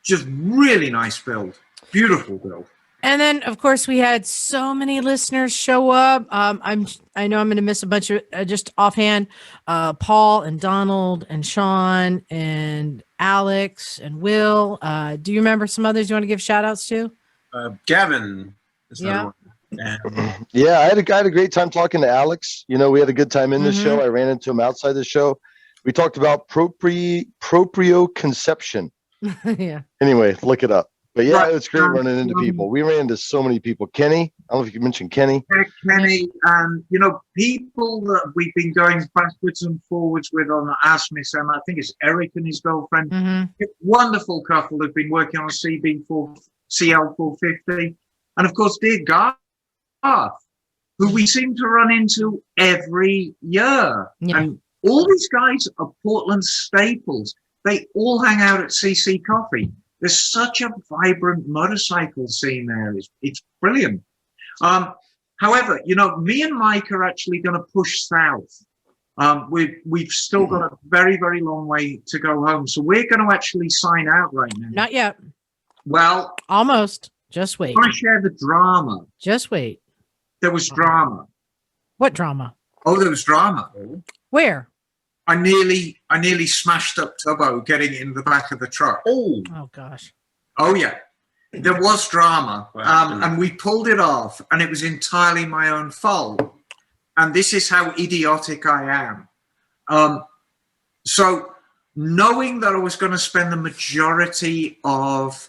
just really nice build. Beautiful build. And then, of course, we had so many listeners show up. I know I'm going to miss a bunch of just offhand. Paul and Donald and Sean and Alex and Will. Do you remember some others you want to give shout outs to? Gavin. Is Yeah. Yeah, I had a great time talking to Alex. You know, we had a good time in the show. I ran into him outside the show. We talked about proprioception. Yeah. Anyway, look it up. But yeah, it's great running into people. We ran into so many people. Kenny, I don't know if you mentioned Kenny. Kenny, and people that we've been going backwards and forwards with on the Ask Miss Emma. I think it's Eric and his girlfriend. Wonderful couple who've been working on a CL450. And of course, dear Garth, who we seem to run into every year. Yeah. And all these guys are Portland staples. They all hang out at CC Coffee. There's such a vibrant motorcycle scene there. It's brilliant. However, me and Mike are actually going to push south. We've still got a very, very long way to go home. So we're going to actually sign out right now. Not yet. Well, almost. Just wait. I want to share the drama. Just wait. There was drama. What drama? Oh, there was drama. Where? I nearly smashed up Tubbo getting in the back of the truck. Oh gosh. Oh yeah, there was drama, and we pulled it off, and it was entirely my own fault. And this is how idiotic I am. So knowing that I was going to spend the majority of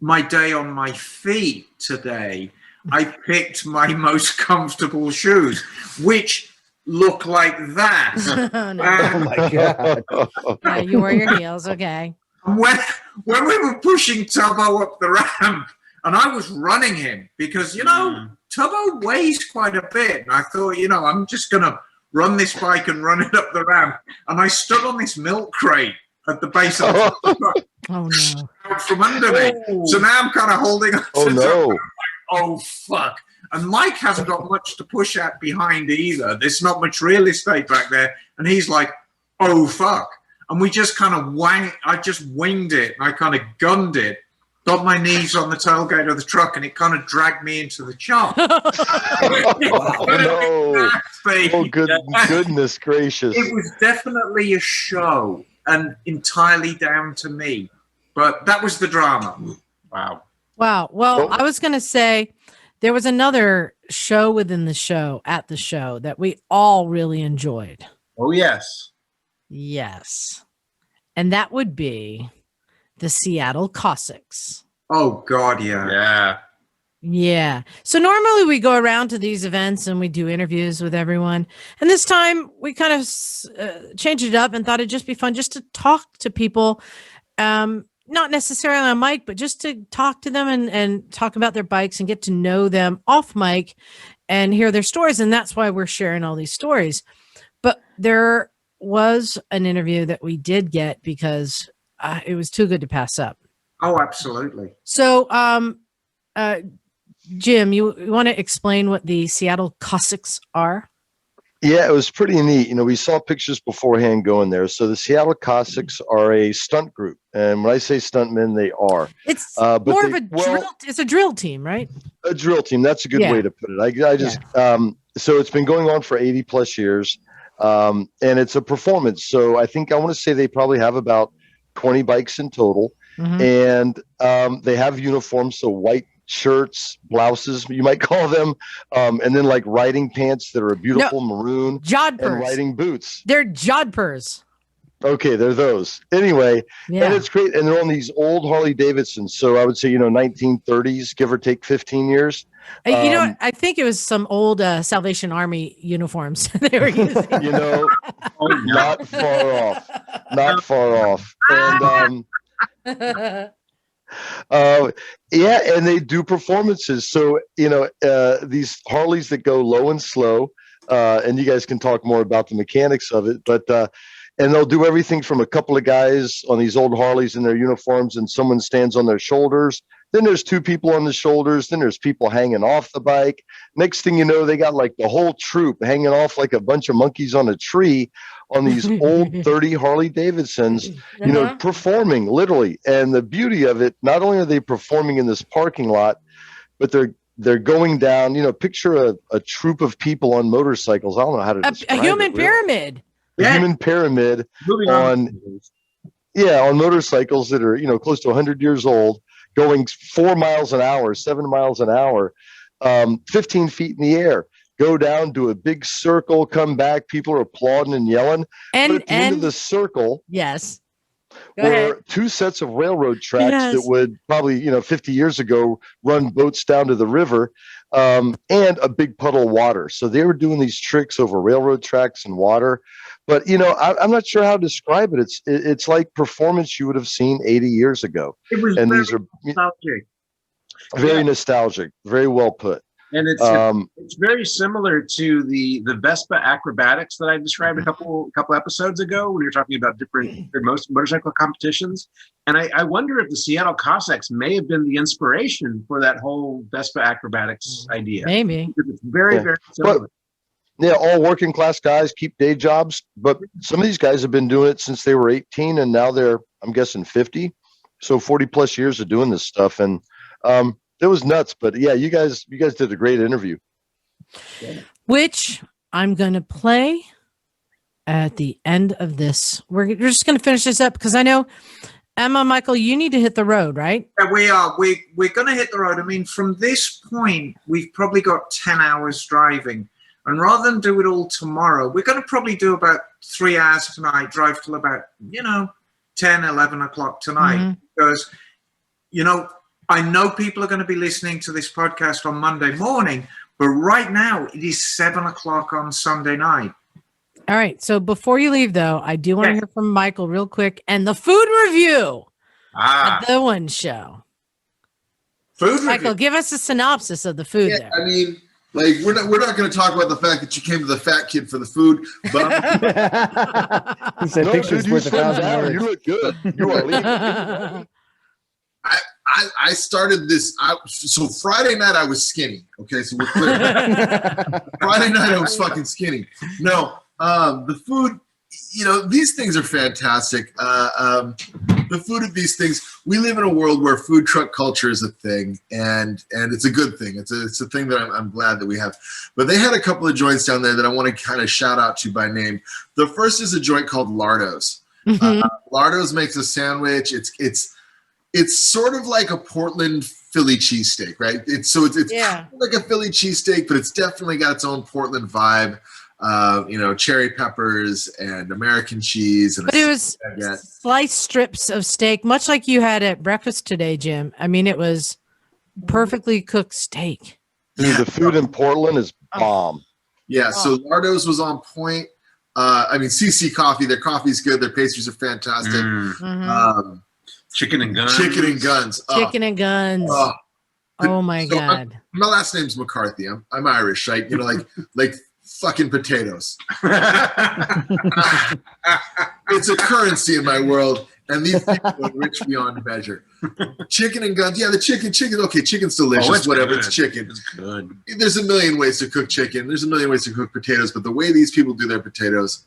my day on my feet today, I picked my most comfortable shoes, which look like that. Oh, no. Oh my God. Yeah, you wear your heels, okay. When we were pushing Tubbo up the ramp, and I was running him because, Tubbo weighs quite a bit. And I thought, I'm just going to run this bike and run it up the ramp. And I stood on this milk crate at the base of the truck. Oh, no. Out from under me. So now I'm kind of holding on to Tubbo. Oh, fuck. And Mike hasn't got much to push at behind either. There's not much real estate back there. And he's like, oh, fuck. And we just kind of I just winged it. And I kind of gunned it, got my knees on the tailgate of the truck, and it kind of dragged me into the chop. Oh, goodness gracious. It was definitely a show and entirely down to me. But that was the drama. Wow. Wow. Well, I was going to say there was another show within the show at the show that we all really enjoyed. Oh, yes. Yes. And that would be the Seattle Cossacks. Oh, God, yeah. Yeah. Yeah. So normally we go around to these events and we do interviews with everyone. And this time we kind of changed it up and thought it'd just be fun just to talk to people. Not necessarily on mic, but just to talk to them and talk about their bikes and get to know them off mic and hear their stories. And that's why we're sharing all these stories. But there was an interview that we did get because it was too good to pass up. Oh, absolutely. So, Jim, you want to explain what the Seattle Cossacks are? Yeah, it was pretty neat. We saw pictures beforehand going there. So the Seattle Cossacks are a stunt group. And when I say stuntmen, they are. It's more of a drill. It's a drill team, right? A drill team. That's a good way to put it. I just, so it's been going on for 80 plus years. And it's a performance. So I want to say they probably have about 20 bikes in total. And they have uniforms. So white shirts, blouses, you might call them, and then like riding pants that are a beautiful maroon, jodhpurs, and riding boots. They're jodhpurs. Okay, they're those. Anyway, and it's great. And they're on these old Harley Davidsons. So I would say, 1930s, give or take 15 years. I think it was some old Salvation Army uniforms they were using. Not far off. Not far off. And and they do performances. So, these Harleys that go low and slow, and you guys can talk more about the mechanics of it, but, and they'll do everything from a couple of guys on these old Harleys in their uniforms and someone stands on their shoulders Then there's two people on the shoulders. Then there's people hanging off the bike. Next thing you know, they got like the whole troop hanging off like a bunch of monkeys on a tree on these old 30 Harley Davidsons, you know, performing literally. And the beauty of it, not only are they performing in this parking lot, but they're going down, you know, picture a troop of people on motorcycles. I don't know how to describe a human it, really. pyramid. A human pyramid on motorcycles that are, you know, close to 100 years old, going 4 miles an hour, 7 miles an hour, 15 feet in the air, go down, do a big circle, come back. People are applauding and yelling. And but at the end of the circle, yes, were two sets of railroad tracks that would probably, you know, 50 years ago run boats down to the river, and a big puddle of water. So they were doing these tricks over railroad tracks and water. But, you know, I'm not sure how to describe it. It's like performance you would have seen 80 years ago. It was and very these are nostalgic. very nostalgic, very well put. And it's very similar to the Vespa acrobatics that I described a couple episodes ago when you were talking about different motorcycle competitions. And I wonder if the Seattle Cossacks may have been the inspiration for that whole Vespa acrobatics idea. Maybe. Because it's very similar. Yeah, all working class guys keep day jobs, but some of these guys have been doing it since they were 18, and now they're, I'm guessing, 50. So 40 plus years of doing this stuff, and it was nuts. But yeah, you guys did a great interview, which I'm going to play at the end of this. We're just going to finish this up because I know, Emma, Michael, you need to hit the road, right? Yeah, we are. We're going to hit the road. I mean, from this point, we've probably got 10 hours driving. And rather than do it all tomorrow, we're going to probably do about 3 hours tonight, drive till about, 10, 11 o'clock tonight. Because, I know people are going to be listening to this podcast on Monday morning, but right now it is 7 o'clock on Sunday night. All right. So before you leave, though, I do want to hear from Michael real quick and the food review at the One Show. Michael, give us a synopsis of the food there. I mean, like we're not going to talk about the fact that you came to the Fat Kid for the food, but he said pictures worth 1,000 words. You look good. You are leaving. I started this. So Friday night I was skinny. Okay, so we're clear. Friday night I was fucking skinny. No, the food. These things are fantastic. The food of these things. We live in a world where food truck culture is a thing, and it's a good thing. It's a thing that I'm glad that we have. But they had a couple of joints down there that I want to kind of shout out to by name. The first is a joint called Lardo's. Lardo's makes a sandwich. It's sort of like a Portland Philly cheesesteak, right? It's kind of like a Philly cheesesteak, but it's definitely got its own Portland vibe. Cherry peppers and American cheese. But it was sliced strips of steak, much like you had at breakfast today, Jim. I mean, it was perfectly cooked steak. Dude, the food in Portland is bomb. Yeah, so Lardo's was on point. CC Coffee, their coffee's good. Their pastries are fantastic. Chicken and guns. Chicken and guns. Oh my God. My last name's McCarthy. I'm Irish, right? Like fucking potatoes. It's a currency in my world, and these people are rich beyond measure. Chicken and guns. Yeah, the chicken. Okay, chicken's delicious. Whatever, it's chicken. It's good. There's a million ways to cook chicken. There's a million ways to cook potatoes, but the way these people do their potatoes,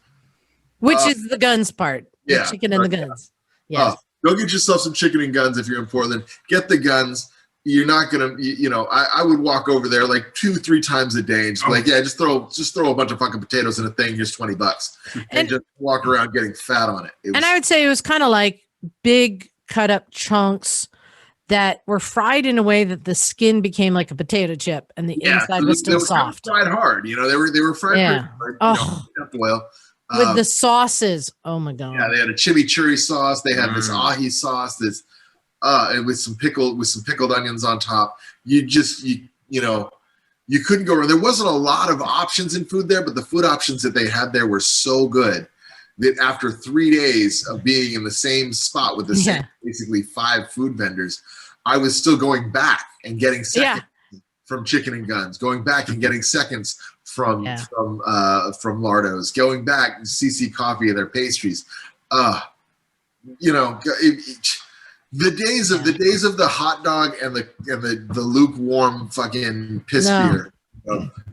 which is the guns part. Yeah, the chicken and the guns. Yes. Go get yourself some chicken and guns if you're in Portland. Get the guns. You're not gonna, I would walk over there like 2-3 times a day and just be like, just throw a bunch of fucking potatoes in a thing. Here's $20, and just walk around getting fat on it. I would say it was kind of like big cut up chunks that were fried in a way that the skin became like a potato chip and the inside was still soft. Fried hard, they were fried hard. Oil. With the sauces, oh my God! Yeah, they had a chimichurri sauce. They had this ahi sauce. And with some pickled onions on top. You couldn't go wrong. There wasn't a lot of options in food there, but the food options that they had there were so good that after 3 days of being in the same spot with the same basically 5 food vendors, I was still going back and getting seconds from Chicken and Guns, going back and getting seconds from Lardo's, going back to CC Coffee and their pastries. The days of the hot dog and the lukewarm fucking piss beer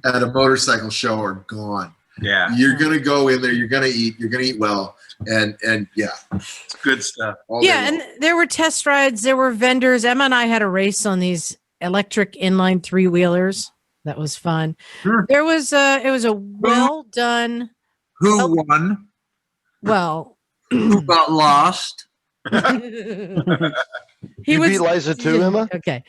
at a motorcycle show are gone. Yeah. You're gonna go in there, you're gonna eat well, and yeah. Good stuff. Yeah, and there were test rides, there were vendors. Emma and I had a race on these electric inline 3-wheelers. That was fun. Sure. There was it was a well done. Who won? Well, Who got lost? You beat Liza too, Emma? Okay.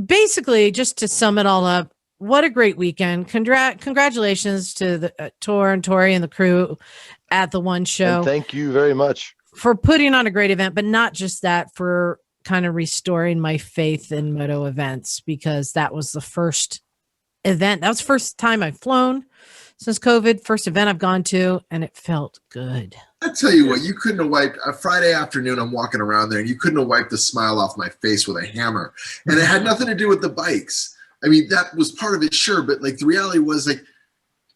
Basically, just to sum it all up, what a great weekend. Congratulations to the Tor and Tori and the crew at the One Show. And thank you very much for putting on a great event, but not just that, for kind of restoring my faith in moto events, because that was the first event. That was the first time I've flown since COVID, first event I've gone to, and it felt good. I tell you what, you couldn't have wiped a Friday afternoon. I'm walking around there, and you couldn't have wiped the smile off my face with a hammer. And it had nothing to do with the bikes. I mean, that was part of it, sure, but like the reality was like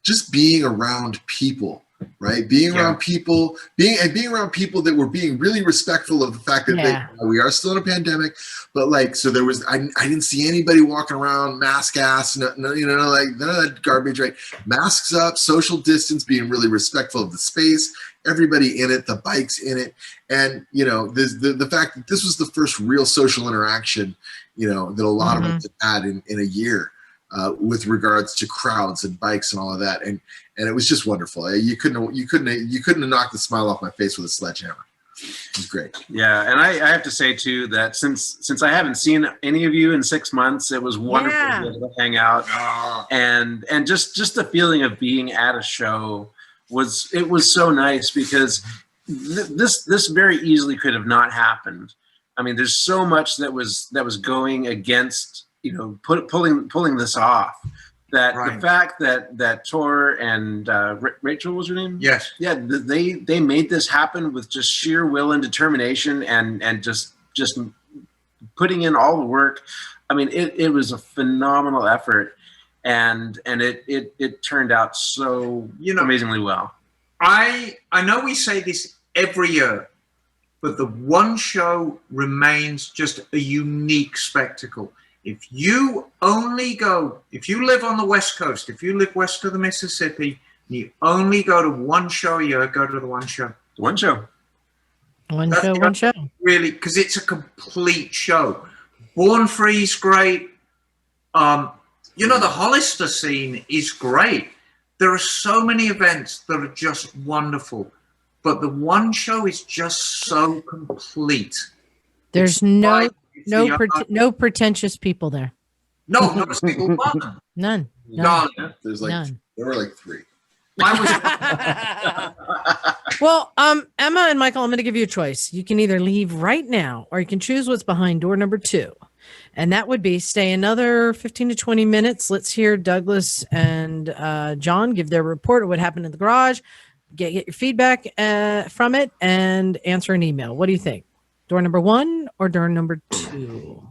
just being around people, right? Being around people, being around people that were being really respectful of the fact that we are still in a pandemic. But like, so there was, I didn't see anybody walking around mask ass, like none of that garbage, right? Masks up, social distance, being really respectful of the space, everybody in it, the bikes in it. And, the fact that this was the first real social interaction, that a lot of us had in a year with regards to crowds and bikes and all of that. And it was just wonderful. You couldn't have knocked the smile off my face with a sledgehammer. It was great. Yeah, and I have to say too that since I haven't seen any of you in 6 months, it was wonderful to be able to hang out, and just the feeling of being at a show was so nice, because this very easily could have not happened. I mean, there's so much that was going against pulling this off. That the fact that Tor and Rachel was her name? Yes. Yeah, they made this happen with just sheer will and determination and just putting in all the work. I mean, it was a phenomenal effort, and it turned out so amazingly well. I know we say this every year, but the One Show remains just a unique spectacle. If you live on the West Coast, if you live west of the Mississippi, and you only go to one show a year, go to the One Show. One show. One show. Really, because it's a complete show. Born Free's great. The Hollister scene is great. There are so many events that are just wonderful, but the One Show is just so complete. There's no pretentious people there. No, not a single one. None. There's none. There were like 3. Well, Emma and Michael, I'm going to give you a choice. You can either leave right now, or you can choose what's behind door number 2. And that would be stay another 15 to 20 minutes. Let's hear Douglas and John give their report of what happened in the garage, get your feedback from it, and answer an email. What do you think? Door number 1 or door number 2?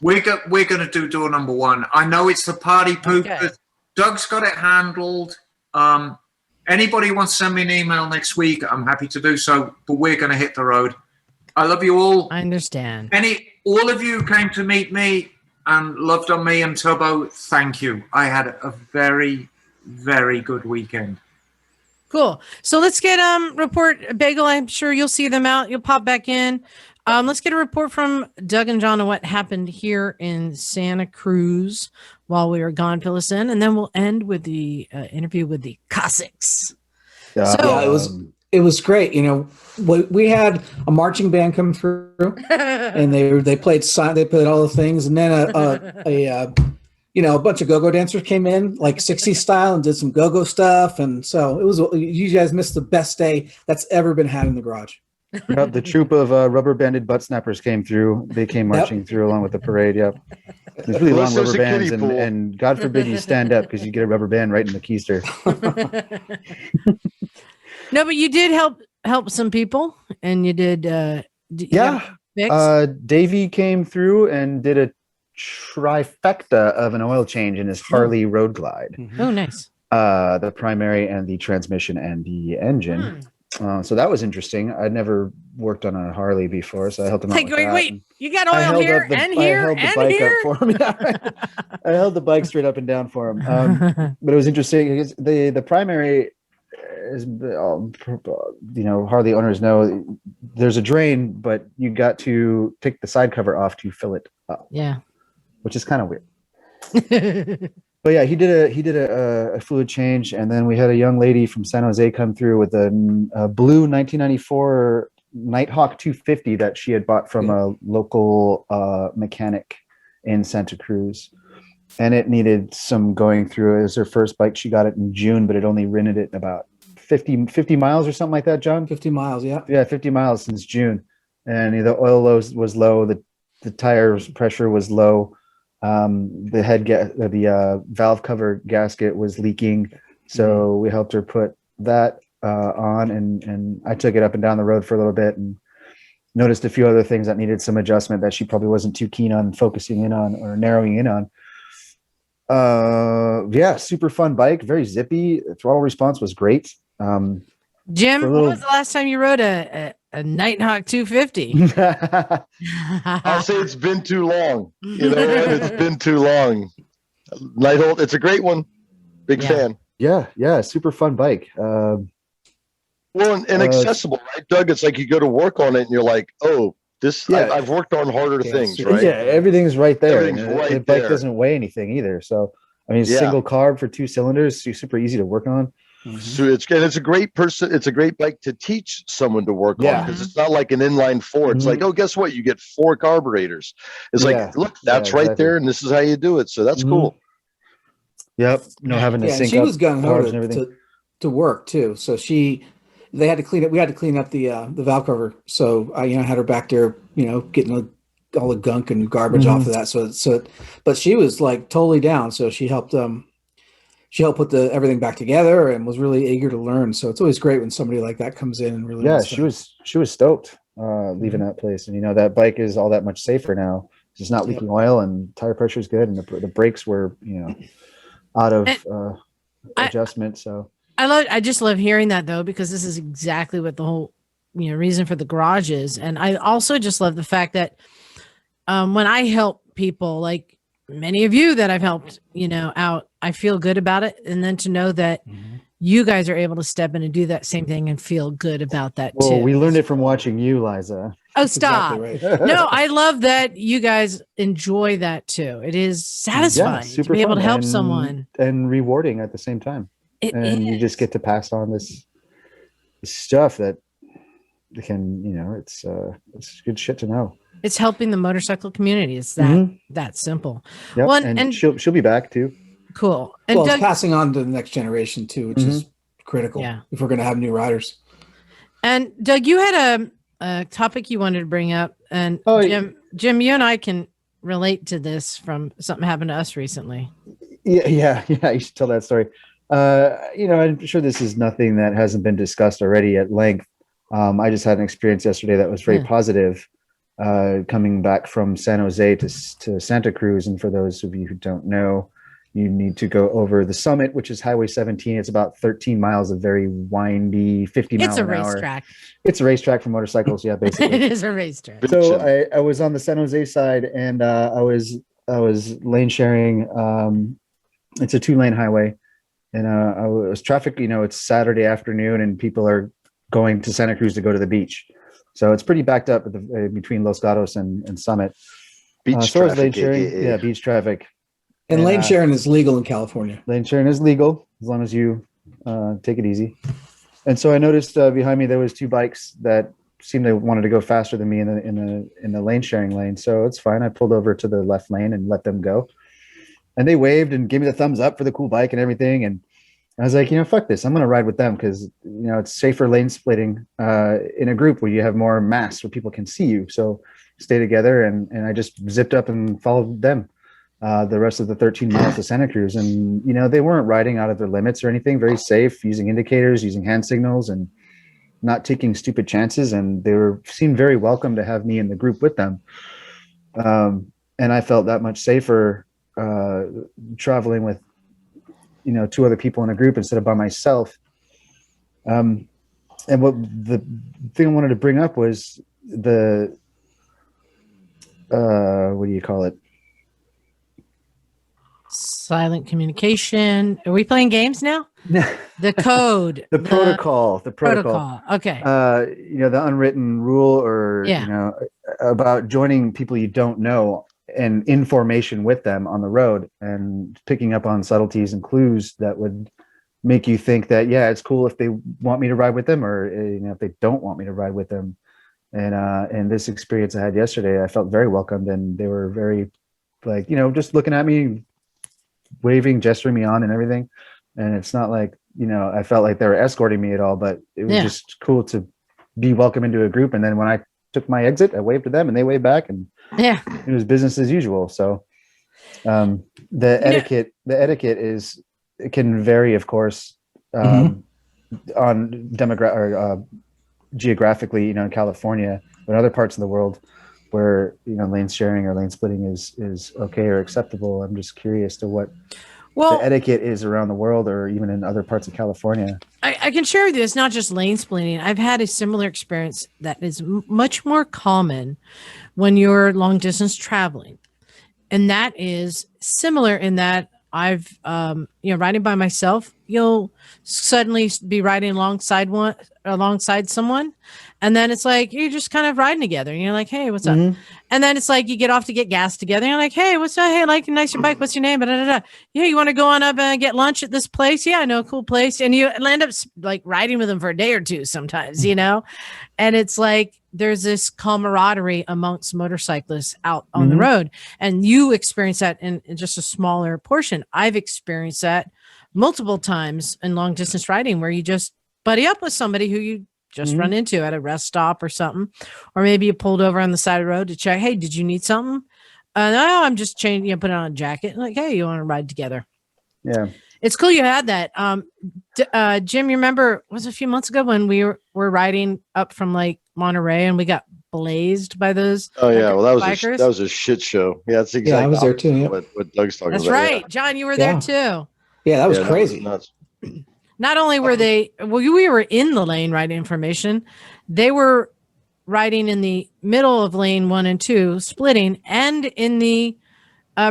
We're going to do door number 1. I know it's the party poop. Okay. Doug's got it handled. Anybody wants to send me an email next week, I'm happy to do so, but we're going to hit the road. I love you all. I understand. All of you came to meet me and loved on me and Turbo. Thank you. I had a very, very good weekend. Cool. So let's get report Bagel. I'm sure you'll see them out. You'll pop back in. Let's get a report from Doug and John on what happened here in Santa Cruz while we were gone. Fill us in, and then we'll end with the interview with the Cossacks. It was great. We had a marching band come through, and they played all the things, and then a bunch of go-go dancers came in, like 60s style, and did some go-go stuff. And so you guys missed the best day that's ever been had in the garage. The troop of rubber banded butt snappers came through. They came marching through along with the parade. Yep. There's really long rubber bands, and God forbid you stand up because you get a rubber band right in the keister. No, but you did help some people, and you did. Davey came through and did a trifecta of an oil change in his Harley Road Glide. Oh, nice. The primary and the transmission and the engine. So that was interesting. I'd never worked on a Harley before, so I helped him out. Like, with wait, that. wait, you got I oil held here up the, and I here held the and bike here. up for him. Yeah. I held the bike straight up and down for him. But it was interesting because the primary is, Harley owners know there's a drain, but you got to take the side cover off to fill it up. Yeah. Which is kind of weird. But yeah, he did a fluid change, and then we had a young lady from San Jose come through with a blue 1994 Nighthawk 250 that she had bought from a local mechanic in Santa Cruz, and it needed some going through. It was her first bike. She got it in June, but it only rented it in about 50 miles or something like that, John. 50 miles, yeah. Yeah, 50 miles since June, and the oil was low. The tires pressure was low. The valve cover gasket was leaking, so we helped her put that on, and I took it up and down the road for a little bit and noticed a few other things that needed some adjustment that she probably wasn't too keen on focusing in on or narrowing in on. Yeah, super fun bike, very zippy. The throttle response was great. Jim, when was the last time you rode a Nighthawk 250? I'll say it's been too long. You know, it's been too long. Nighthawk, it's a great one. Big fan. Yeah, super fun bike. Well, and accessible, right, Doug? It's like you go to work on it and you're like, oh, this. Yeah. I've worked on harder things, right? Yeah, everything's right there. Everything's right the bike doesn't weigh anything either. So I mean, single carb for 2 cylinders, super easy to work on. So it's a great It's a great bike to teach someone to work on, because it's not like an inline four. It's like, oh, guess what? You get 4 carburetors. It's like, look, that's right there, and this is how you do it. So that's cool. Yep. Having to sync she up was gung carbs and everything. to work too. So they had to clean it. We had to clean up the valve cover. So I had her back there, getting all the gunk and garbage off of that. But she was like totally down. So she helped put everything back together and was really eager to learn. So it's always great when somebody like that comes in and really. Yeah, she was stoked leaving that place, and that bike is all that much safer now. It's not leaking oil, and tire pressure is good, and the brakes were out of adjustment. So I just love hearing that, though, because this is exactly what the whole reason for the garage is. And I also just love the fact that when I help people, like many of you that I've helped out, I feel good about it. And then to know that you guys are able to step in and do that same thing and feel good about that too. We learned it from watching you, Liza. Oh, stop. Exactly right. No, I love that you guys enjoy that too. It is satisfying to be able to help someone. And rewarding at the same time. You just get to pass on this stuff that can, it's good shit to know. It's helping the motorcycle community. It's that simple. Yep. Well, and she'll be back too. Cool. And it's passing on to the next generation too, which is critical if we're going to have new riders. And Doug, you had a topic you wanted to bring up, and Jim, you and I can relate to this from something happened to us recently. Yeah. You should tell that story. I'm sure this is nothing that hasn't been discussed already at length. I just had an experience yesterday that was very positive. Coming back from San Jose to Santa Cruz, and for those of you who don't know, you need to go over the summit, which is Highway 17. It's about 13 miles of very windy, 50 mile an hour. It's a racetrack. It's a racetrack for motorcycles. Yeah, basically. It is a racetrack. So I was on the San Jose side, and I was lane sharing. It's a 2-lane highway, and I was traffic. It's Saturday afternoon, and people are going to Santa Cruz to go to the beach. So it's pretty backed up between Los Gatos and Summit. Beach traffic. Lane sharing, beach traffic. And lane sharing is legal in California. Lane sharing is legal as long as you take it easy. And so I noticed behind me there was 2 bikes that seemed they wanted to go faster than me in the lane sharing lane. So it's fine. I pulled over to the left lane and let them go. And they waved and gave me the thumbs up for the cool bike and everything. And I was like, fuck this. I'm going to ride with them because, it's safer lane splitting in a group where you have more mass where people can see you. So stay together. And I just zipped up and followed them the rest of the 13 miles to Santa Cruz. And, they weren't riding out of their limits or anything, very safe, using indicators, using hand signals, and not taking stupid chances. And they seemed very welcome to have me in the group with them. And I felt that much safer traveling with, 2 other people in a group instead of by myself. And what the thing I wanted to bring up was the what do you call it? Silent communication. Are we playing games now? The code. The protocol. Okay. The unwritten rule, or Yeah. about joining people you don't know and in formation with them on the road and picking up on subtleties and clues that would make you think that, yeah, it's cool if they want me to ride with them, or if they don't want me to ride with them. And this experience I had yesterday, I felt very welcomed, and they were very just looking at me, waving, gesturing me on and everything. And it's not like, I felt like they were escorting me at all, but it was just cool to be welcome into a group. And then when I took my exit, I waved to them and they waved back, and it was business as usual. So the etiquette it can vary, of course, on demographic or geographically, in California, but in other parts of the world where, lane sharing or lane splitting is okay or acceptable. I'm just curious to what the etiquette is around the world, or even in other parts of California. I can share with you, it's not just lane splitting. I've had a similar experience that is much more common when you're long distance traveling. And that is similar in that I've, riding by myself, you'll suddenly be riding alongside someone. And then it's like, you're just kind of riding together and you're like, hey, what's up? And then it's like, you get off to get gas together. And you're like, hey, what's up? Hey, I like nice your bike. What's your name? Yeah, you want to go on up and get lunch at this place? Yeah, I know, cool place. And you end up like riding with them for a day or two sometimes, and it's like, there's this camaraderie amongst motorcyclists out on the road. And you experience that in just a smaller portion. I've experienced that multiple times in long distance riding, where you just buddy up with somebody who you just run into at a rest stop or something. Or maybe you pulled over on the side of the road to check, hey, did you need something? No, I'm just changing, put on a jacket. Like, hey, you want to ride together? Yeah. It's cool you had that. Jim, you remember, was it a few months ago when we were riding up from like Monterey and we got blazed by those? Oh yeah, well that was a shit show. Yeah, that's exactly. Yeah, I was there too. Yeah. What Doug's talking that's about. That's right, yeah. John, you were there too. Yeah, that was crazy. That was nuts. Not only were we were in the lane riding information, they were riding in the middle of lane 1 and 2, splitting, and in the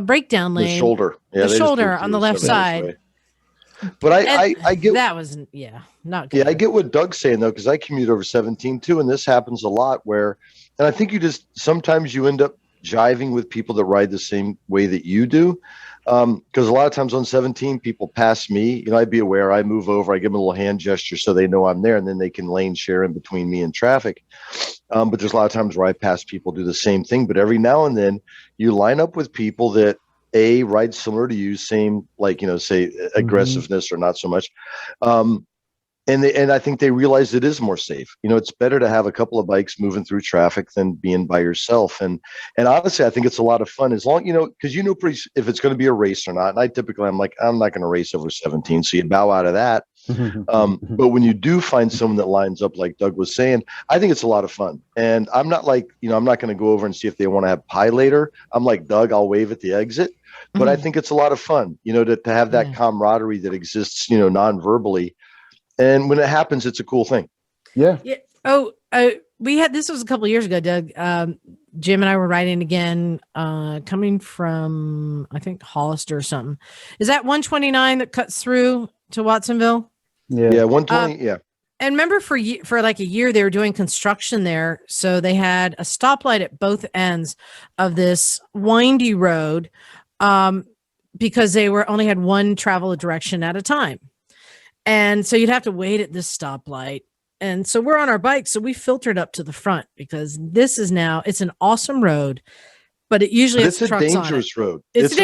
breakdown lane, the shoulder, the shoulder on the left side. Way. But I get that was not good. Yeah, I get what Doug's saying though, because I commute over 17 too, and this happens a lot where, and I think sometimes you end up jiving with people that ride the same way that you do. Because a lot of times on 17, people pass me, I'd be aware, I move over, I give them a little hand gesture so they know I'm there, and then they can lane share in between me and traffic. But there's a lot of times where I pass people do the same thing. But every now and then you line up with people that ride similar to you, same, say aggressiveness or not so much. And I think they realize it is more safe. It's better to have a couple of bikes moving through traffic than being by yourself. And honestly, I think it's a lot of fun as long, because if it's going to be a race or not. And I'm like, I'm not going to race over 17. So you bow out of that. But when you do find someone that lines up, like Doug was saying, I think it's a lot of fun. And I'm not like, I'm not going to go over and see if they want to have pie later. I'm like, Doug, I'll wave at the exit. But I think it's a lot of fun, to have that camaraderie that exists, non-verbally. And when it happens, it's a cool thing. Yeah. Oh, this was a couple of years ago, Doug. Jim and I were riding again, coming from, I think, Hollister or something. Is that 129 that cuts through to Watsonville? Yeah, 120. Yeah. And remember, for like a year, they were doing construction there. So they had a stoplight at both ends of this windy road, because they only had one travel direction at a time. And so you'd have to wait at this stoplight. And so we're on our bike. So we filtered up to the front because it's an awesome road, but it usually has trucks on it. It's a dangerous road. It's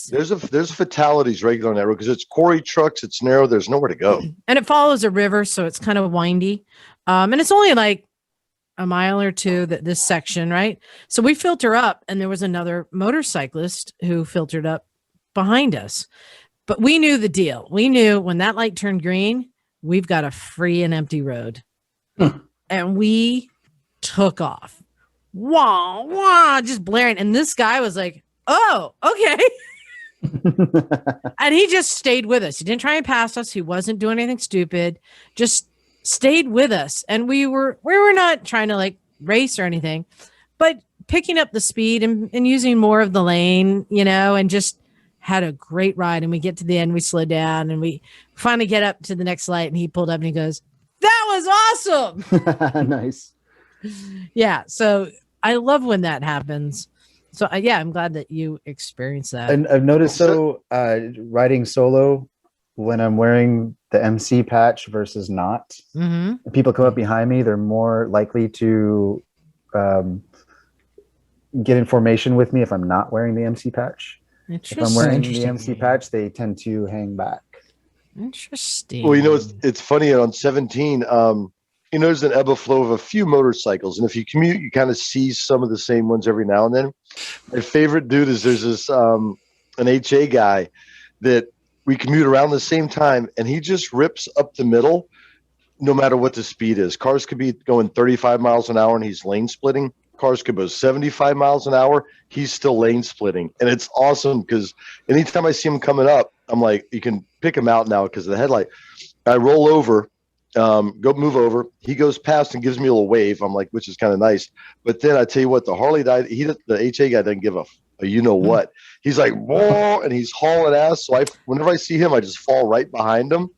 dangerous. There's fatalities regular on that road because it's quarry trucks. It's narrow. There's nowhere to go. And it follows a river. So it's kind of windy. And it's only like a mile or two, this section, right? So we filter up, and there was another motorcyclist who filtered up behind us. But we knew the deal. We knew when that light turned green, we've got a free and empty road. And we took off. Wah, wah, just blaring. And this guy was like, oh, okay. And he just stayed with us. He didn't try and pass us. He wasn't doing anything stupid. Just stayed with us, and we were not trying to like race or anything, but picking up the speed and using more of the lane, and just had a great ride. And we get to the end, we slow down, and we finally get up to the next light, and he pulled up and he goes, "That was awesome." Nice. Yeah. So I love when that happens. So I'm glad that you experienced that. And I've noticed riding solo, when I'm wearing the MC patch versus not, people come up behind me, they're more likely to get information with me if I'm not wearing the MC patch. If I'm wearing the MC patch, they tend to hang back. Interesting. Well, it's funny on 17. There's an ebb and flow of a few motorcycles, and if you commute, you kind of see some of the same ones every now and then. My favorite dude is there's this an HA guy that we commute around the same time, and he just rips up the middle no matter what the speed is. Cars could be going 35 miles an hour and he's lane splitting. Cars could go 75 miles an hour. He's still lane splitting. And it's awesome because anytime I see him coming up, I'm like, you can pick him out now because of the headlight. I roll over, move over. He goes past and gives me a little wave. I'm like, which is kind of nice. But then I tell you what, the Harley guy, the HA guy doesn't give a what. He's like, whoa, and he's hauling ass. So whenever I see him, I just fall right behind him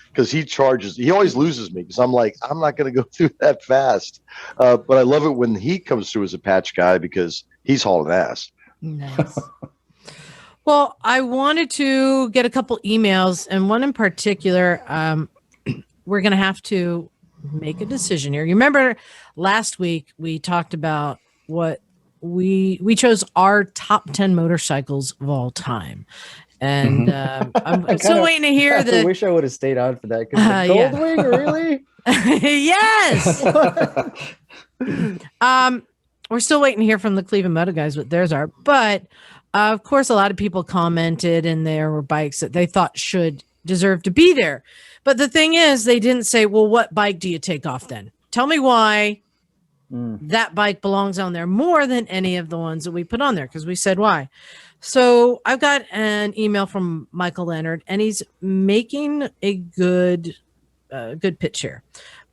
because he charges. He always loses me because I'm like, I'm not going to go through that fast. But I love it when he comes through as a patch guy because he's hauling ass. Nice. Well, I wanted to get a couple emails, and one in particular, we're going to have to make a decision here. You remember last week we talked about what we chose our top 10 motorcycles of all time. And I'm still waiting to hear I wish I would have stayed on for that. Goldwing, really? Yes. We're still waiting to hear from the Cleveland Moto guys what theirs are. But of course, a lot of people commented, and there were bikes that they thought should deserve to be there. But the thing is, they didn't say, well, what bike do you take off then? Tell me why that bike belongs on there more than any of the ones that we put on there, because we said why. So I've got an email from Michael Leonard, and he's making a good pitch here.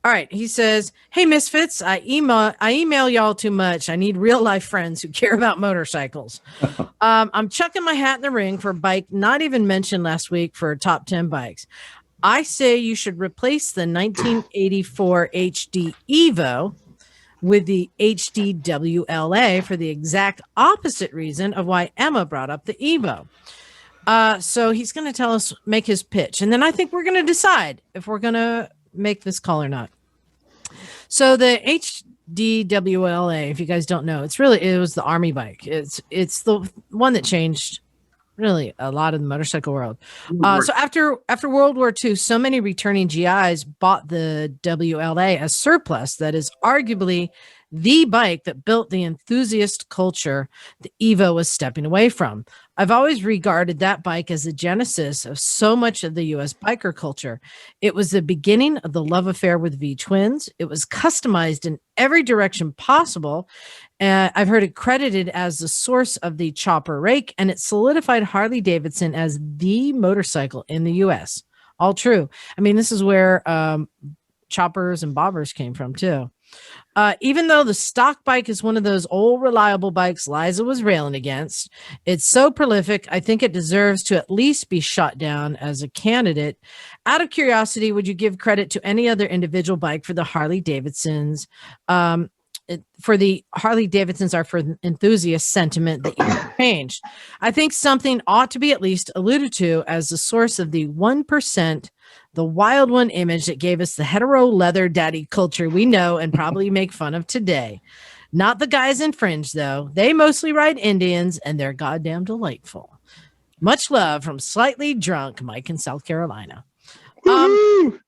All right. He says, "Hey, Misfits, I email y'all too much. I need real life friends who care about motorcycles. I'm chucking my hat in the ring for a bike not even mentioned last week for top 10 bikes. I say you should replace the 1984 HD Evo with the HD WLA for the exact opposite reason of why Emma brought up the Evo." So he's going to make his pitch. And then I think we're going to decide if we're going to make this call or not. So the HD WLA, if you guys don't know, it was the Army bike. It's the one that changed really a lot of the motorcycle world. So after World War II, so many returning GIs bought the WLA as surplus. That is arguably the bike that built the enthusiast culture the Evo was stepping away from. I've always regarded that bike as the genesis of so much of the U.S. biker culture. It was the beginning of the love affair with V-twins. It was customized in every direction possible. I've heard it credited as the source of the chopper rake, and it solidified Harley-Davidson as the motorcycle in the U.S. All true. I mean, this is where choppers and bobbers came from, too. Even though the stock bike is one of those old reliable bikes Liza was railing against, it's so prolific, I think it deserves to at least be shot down as a candidate. Out of curiosity, would you give credit to any other individual bike for the Harley-Davidsons? For the Harley-Davidsons are for enthusiast sentiment that you changed. I think something ought to be at least alluded to as the source of the 1%, the wild one image that gave us the hetero leather daddy culture we know and probably make fun of today. Not the guys in Fringe, though. They mostly ride Indians, and they're goddamn delightful. Much love from slightly drunk Mike in South Carolina. It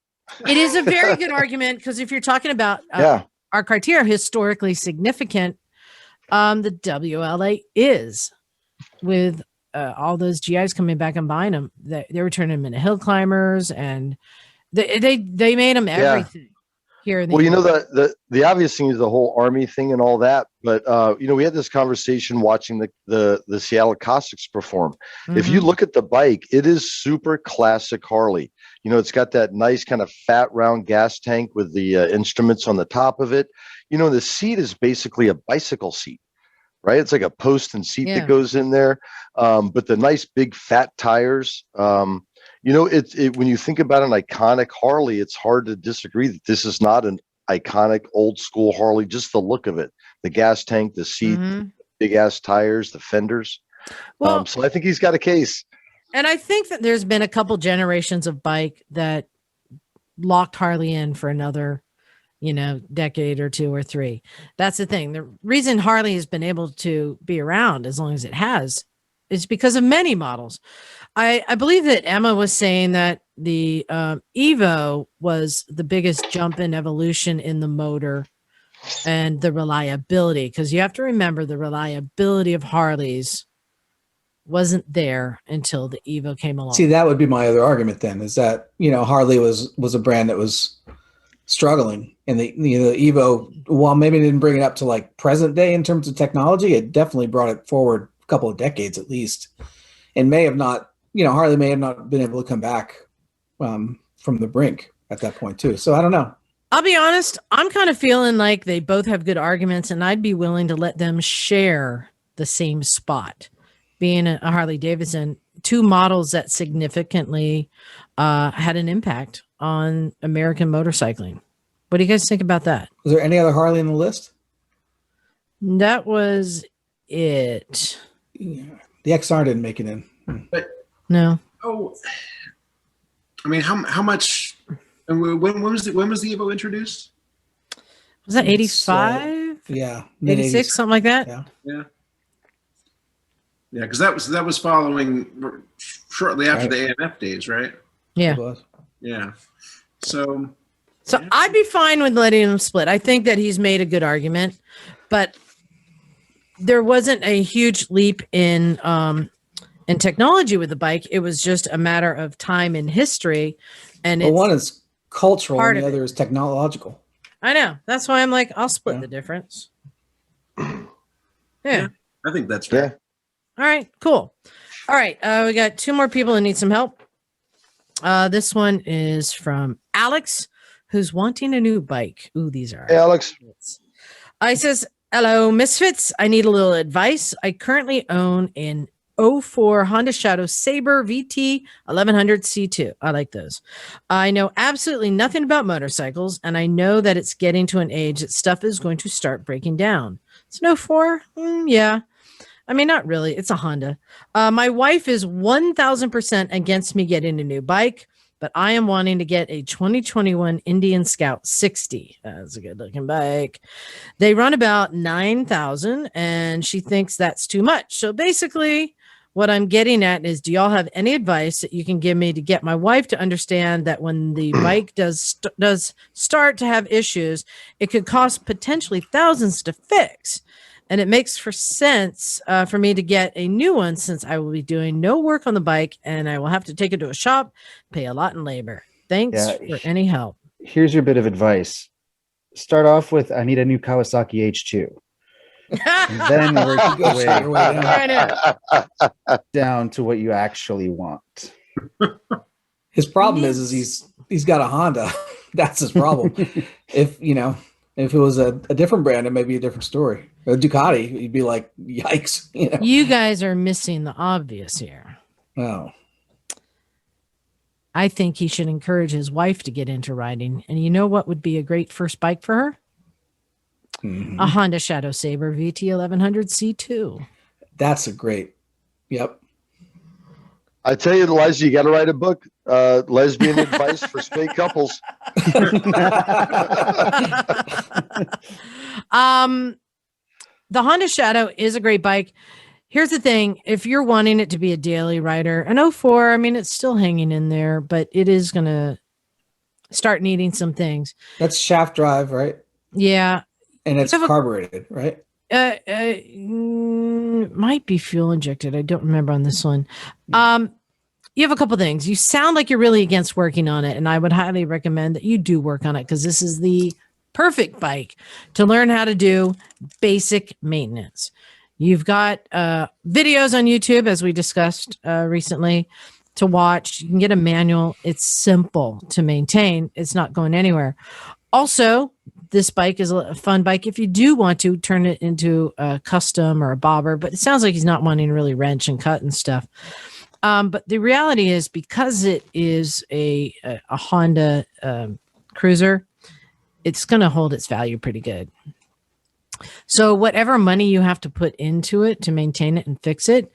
is a very good argument, because if you're talking about our criteria historically significant, the WLA is, with all those GIs coming back and buying them. They were turning them into hill climbers, and they made them everything here in the US. The obvious thing is the whole Army thing and all that. But we had this conversation watching the Seattle Cossacks perform. If you look at the bike, it is super classic Harley. You know, it's got that nice kind of fat round gas tank with the instruments on the top of it. You know, the seat is basically a bicycle seat, right? It's like a post and seat that goes in there. But the nice big fat tires, you know, when you think about an iconic Harley, it's hard to disagree that this is not an iconic old school Harley. Just the look of it, the gas tank, the seat, big ass tires, the fenders. Well, So I think he's got a case. and I think that there's been a couple generations of bike that locked Harley in for another, you know, decade or two or three. That's the thing. The reason Harley has been able to be around as long as it has is because of many models. I believe that Emma was saying that the Evo was the biggest jump in evolution in the motor and the reliability, because you have to remember the reliability of Harleys wasn't there until the Evo came along. See, that would be my other argument then, is that, you know, Harley was a brand that was struggling, and the Evo, while maybe it didn't bring it up to like present day in terms of technology, it definitely brought it forward a couple of decades at least, and may have not, you know, Harley may have not been able to come back from the brink at that point too. So I don't know. I'll be honest, I'm kind of feeling like they both have good arguments, and I'd be willing to let them share the same spot. Being a Harley Davidson, two models that significantly had an impact on American motorcycling. What do you guys think about that? Was there any other Harley on the list? That was it. Yeah. The XR didn't make it in. But No. oh, I mean, how much? And when was the Evo introduced? Was that 85? Yeah, 86, something like that? Yeah. Yeah, because that was following shortly after the AMF days, right? Yeah. Yeah. So I'd be fine with letting him split. I think that he's made a good argument, but there wasn't a huge leap in technology with the bike. It was just a matter of time and history. And one is cultural and the of other is technological. I know. That's why I'm like, I'll split the difference. Yeah. I think that's fair. Yeah. All right, cool. All right, we got two more people who need some help. This one is from Alex, who's wanting a new bike. Ooh, these are. Hey, Alex. I says, hello, Misfits. I need a little advice. I currently own an 04 Honda Shadow Sabre VT 1100 C2. I like those. I know absolutely nothing about motorcycles, and I know that it's getting to an age that stuff is going to start breaking down. It's an 04? Yeah. I mean, not really. It's a Honda. My wife is 1,000% against me getting a new bike, but I am wanting to get a 2021 Indian Scout 60. That's a good looking bike. They run about 9,000, and she thinks that's too much. So basically, what I'm getting at is, do y'all have any advice that you can give me to get my wife to understand that when the bike does start to have issues, it could cost potentially thousands to fix? And it makes for sense for me to get a new one, since I will be doing no work on the bike and I will have to take it to a shop, pay a lot in labor. Thanks for any help. Here's your bit of advice. Start off with, I need a new Kawasaki H2. And then work your way down to what you actually want. His problem is he's got a Honda. That's his problem. If it was a different brand, it may be a different story. A Ducati, you'd be like, yikes. You guys are missing the obvious here. Oh. I think he should encourage his wife to get into riding. And you know what would be a great first bike for her? Mm-hmm. A Honda Shadow Sabre VT 1100 C2. That's a great. Yep. I tell you, Liza, you got to write a book. Lesbian advice for straight couples. The Honda Shadow is a great bike. Here's the thing. If you're wanting it to be a daily rider, an 04, I mean, it's still hanging in there, but it is going to start needing some things. That's shaft drive, right? Yeah. And it's carbureted, right? Might be fuel injected. I don't remember on this one. You have a couple things. You sound like you're really against working on it, and I would highly recommend that you do work on it, because this is the perfect bike to learn how to do basic maintenance. You've got videos on YouTube, as we discussed recently. to watch. You can get a manual. It's simple to maintain. It's not going anywhere. Also, this bike is a fun bike if you do want to turn it into a custom or a bobber, but it sounds like he's not wanting to really wrench and cut and stuff. But the reality is, because it is a Honda cruiser, it's going to hold its value pretty good. So whatever money you have to put into it to maintain it and fix it,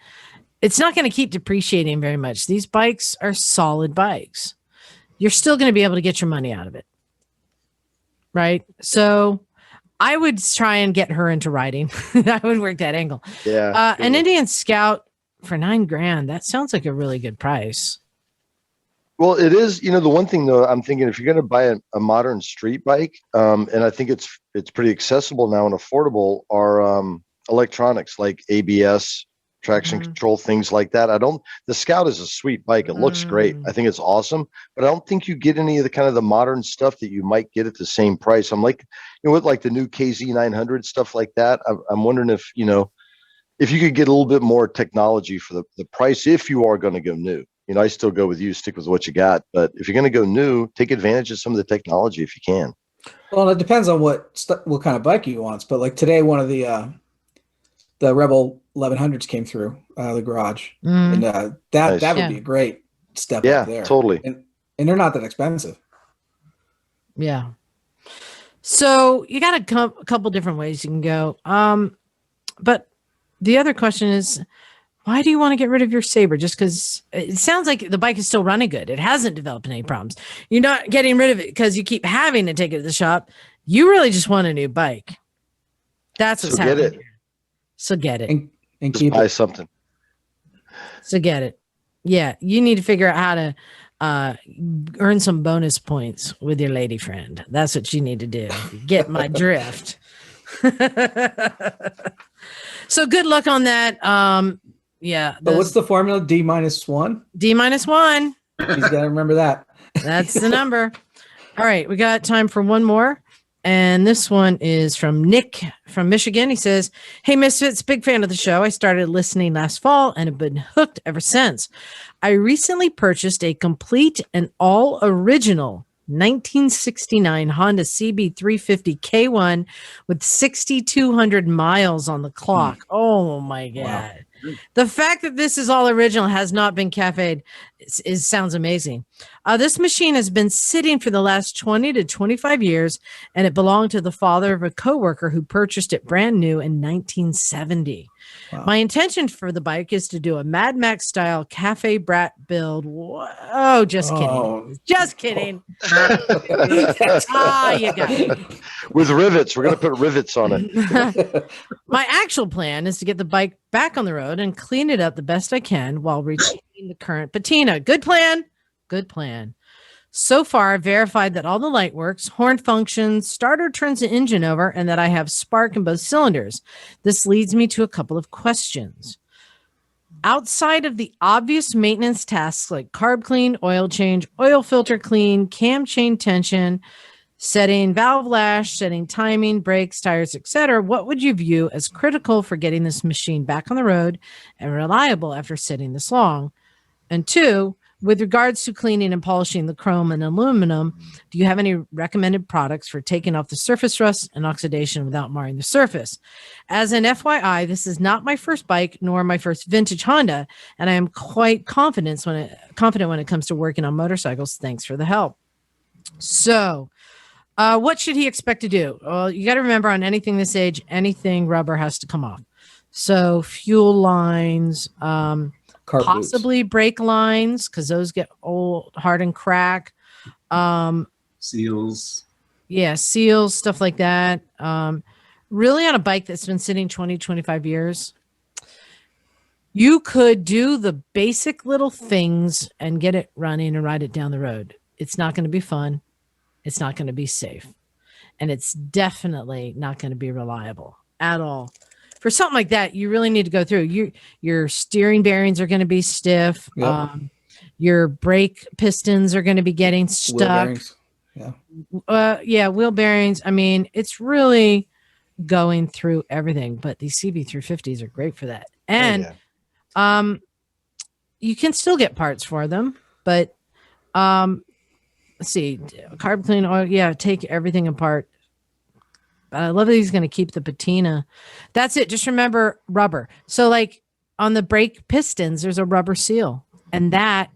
it's not going to keep depreciating very much. These bikes are solid bikes. You're still going to be able to get your money out of it. Right? So I would try and get her into riding. I would work that angle. Yeah. An Indian Scout for $9,000. That sounds like a really good price. Well, it is. The one thing though, I'm thinking if you're going to buy a modern street bike, and I think it's pretty accessible now and affordable, are electronics like ABS, traction control, things like that. The Scout is a sweet bike. It looks great. I think it's awesome, but I don't think you get any of the kind of the modern stuff that you might get at the same price. I'm like, with like the new KZ900 stuff like that. I'm wondering if if you could get a little bit more technology for the price, if you are going to go new. I still go with you, stick with what you got. But if you're going to go new, take advantage of some of the technology if you can. Well, it depends on what kind of bike you want. But like today, one of the Rebel 1100s came through the garage, and that would be a great step up there. Totally. And they're not that expensive. Yeah. So you got a couple different ways you can go. But the other question is, why do you want to get rid of your Sabre? Just because it sounds like the bike is still running good. It hasn't developed any problems. You're not getting rid of it because you keep having to take it to the shop. You really just want a new bike. That's what's happening. So get it. And just buy something. So get it. Yeah. You need to figure out how to earn some bonus points with your lady friend. That's what you need to do. Get my drift. So good luck on that. Yeah. But what's the formula? D-1? D-1. He's got to remember that. That's the number. All right. We got time for one more. And this one is from Nick from Michigan. He says, "Hey, Misfits, big fan of the show. I started listening last fall and have been hooked ever since. I recently purchased a complete and all original 1969 Honda CB350 K1 with 6,200 miles on the clock. Oh my God. Wow. The fact that this is all original, has not been cafe'd, sounds amazing. This machine has been sitting for the last 20 to 25 years, and it belonged to the father of a coworker who purchased it brand new in 1970. Wow. My intention for the bike is to do a Mad Max style cafe brat build. Oh, just kidding. Just kidding. You got it. With rivets. We're going to put rivets on it. My actual plan is to get the bike back on the road and clean it up the best I can while retaining the current patina. Good plan. Good plan. So far, I've verified that all the light works, horn functions, starter turns the engine over, and that I have spark in both cylinders. This leads me to a couple of questions. Outside of the obvious maintenance tasks like carb clean, oil change, oil filter clean, cam chain tension, setting valve lash, setting timing, brakes, tires, etc., what would you view as critical for getting this machine back on the road and reliable after sitting this long? And two, with regards to cleaning and polishing the chrome and aluminum, do you have any recommended products for taking off the surface rust and oxidation without marring the surface? As an FYI, this is not my first bike nor my first vintage Honda, and I am quite confident when it comes to working on motorcycles. Thanks for the help. So, what should he expect to do? Well, you got to remember, on anything this age, anything rubber has to come off. So fuel lines, possibly brake lines, because those get old, hard, and crack. Seals. Yeah, seals, stuff like that. Really, on a bike that's been sitting 20, 25 years, you could do the basic little things and get it running and ride it down the road. It's not going to be fun. It's not going to be safe. And it's definitely not going to be reliable at all. For something like that, you really need to go through. Your steering bearings are going to be stiff. Yep. Your brake pistons are going to be getting stuck. Wheel bearings. I mean, it's really going through everything. But these CB350s are great for that. And you can still get parts for them, but let's see, carb clean oil. Yeah, take everything apart. But I love that he's going to keep the patina. That's it. Just remember rubber. So like on the brake pistons, there's a rubber seal, and that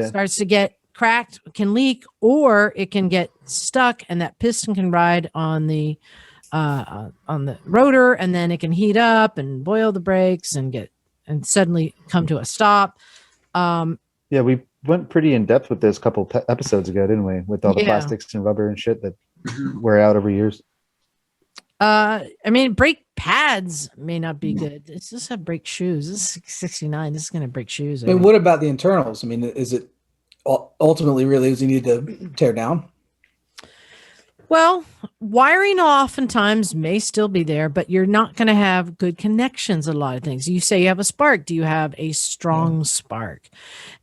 starts to get cracked, can leak, or it can get stuck, and that piston can ride on the rotor, and then it can heat up and boil the brakes and suddenly come to a stop. Yeah, we went pretty in depth with this a couple episodes ago, didn't we? With all the plastics and rubber and shit that wear out over years. I mean, brake pads may not be good. It's just have brake shoes. This is 69. This is going to break shoes. I mean, what about the internals? I mean, is it ultimately really is you need to tear down? Well, wiring oftentimes may still be there, but you're not going to have good connections. A lot of things. You say you have a spark. Do you have a strong spark?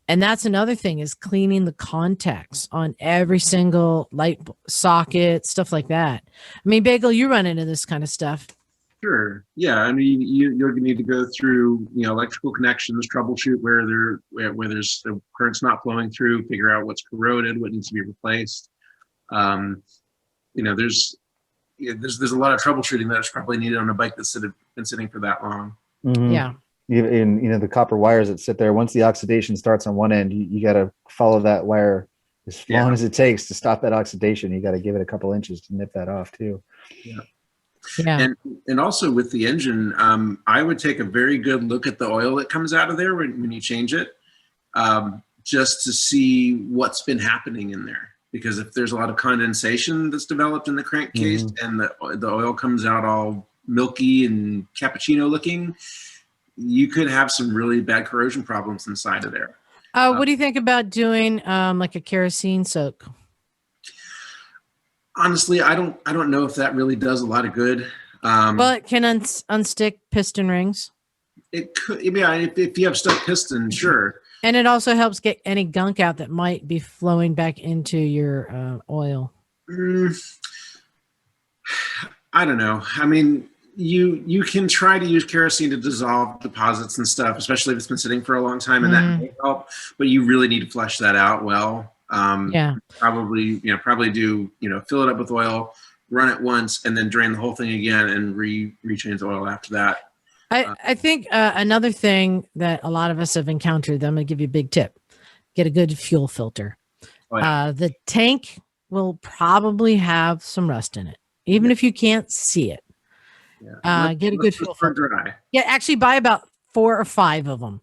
And that's another thing, is cleaning the contacts on every single light socket, stuff like that. I mean, Bagel, you run into this kind of stuff. Sure. Yeah. I mean, you're going to need to go through, electrical connections, troubleshoot where there's the current's not flowing through, figure out what's corroded, what needs to be replaced. There's a lot of troubleshooting that's probably needed on a bike that's been sitting for that long. Mm-hmm. Yeah. In the copper wires that sit there, once the oxidation starts on one end, you got to follow that wire as long as it takes to stop that oxidation. You got to give it a couple inches to nip that off too. Yeah. And also with the engine, I would take a very good look at the oil that comes out of there when you change it, just to see what's been happening in there. Because if there's a lot of condensation that's developed in the crankcase and the oil comes out all milky and cappuccino looking, you could have some really bad corrosion problems inside of there. What do you think about doing like a kerosene soak? Honestly, I don't know if that really does a lot of good. Well, it can unstick piston rings. It could, if you have stuck piston, sure. And it also helps get any gunk out that might be flowing back into your oil. I don't know. I mean, you can try to use kerosene to dissolve deposits and stuff, especially if it's been sitting for a long time, and that may help. But you really need to flush that out well. Probably do fill it up with oil, run it once, and then drain the whole thing again and rechange the oil after that. I think another thing that a lot of us have encountered, I'm going to give you a big tip. Get a good fuel filter. The tank will probably have some rust in it, even if you can't see it. Get a good fuel filter. Yeah, actually buy about 4 or 5 of them,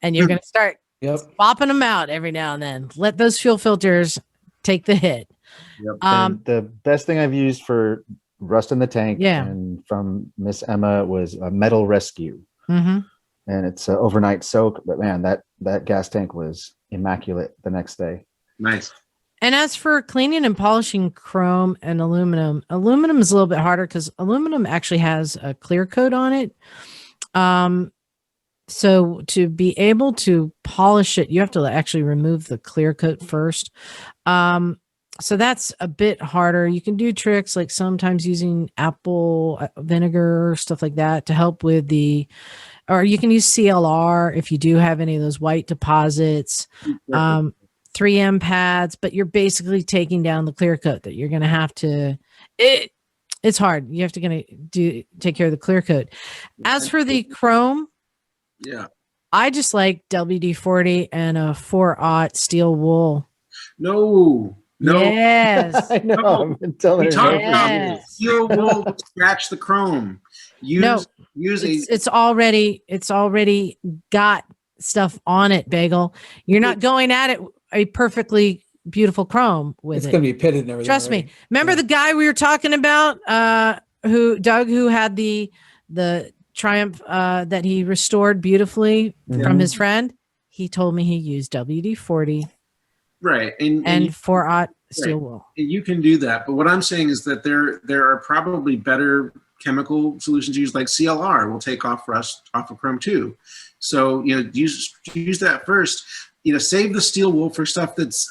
and you're going to start swapping them out every now and then. Let those fuel filters take the hit. The best thing I've used for rust in the tank and from Miss Emma was a Metal Rescue. And it's an overnight soak, but man, that gas tank was immaculate the next day. Nice. And as for cleaning and polishing chrome and aluminum is a little bit harder because aluminum actually has a clear coat on it. So to be able to polish it, you have to actually remove the clear coat first. So that's a bit harder. You can do tricks like sometimes using apple vinegar, stuff like that to help with or you can use CLR if you do have any of those white deposits, 3M pads, but you're basically taking down the clear coat that you're going to have to, it's hard. You have to take care of the clear coat. As for the chrome, I just like WD-40 and a 4/0 steel wool. No. Yes. I know. I've been telling you. About steel wool to scratch the chrome. It's already got stuff on it, Bagel. You're not going at it a perfectly beautiful chrome with it's going to be pitted and everything. Trust me. Remember the guy we were talking about, who had the Triumph that he restored beautifully from his friend? He told me he used WD-40. Right. And 4/0 steel wool. You can do that. But what I'm saying is that there are probably better chemical solutions used, like CLR will take off rust off of chrome too. So, use that first. Save the steel wool for stuff that's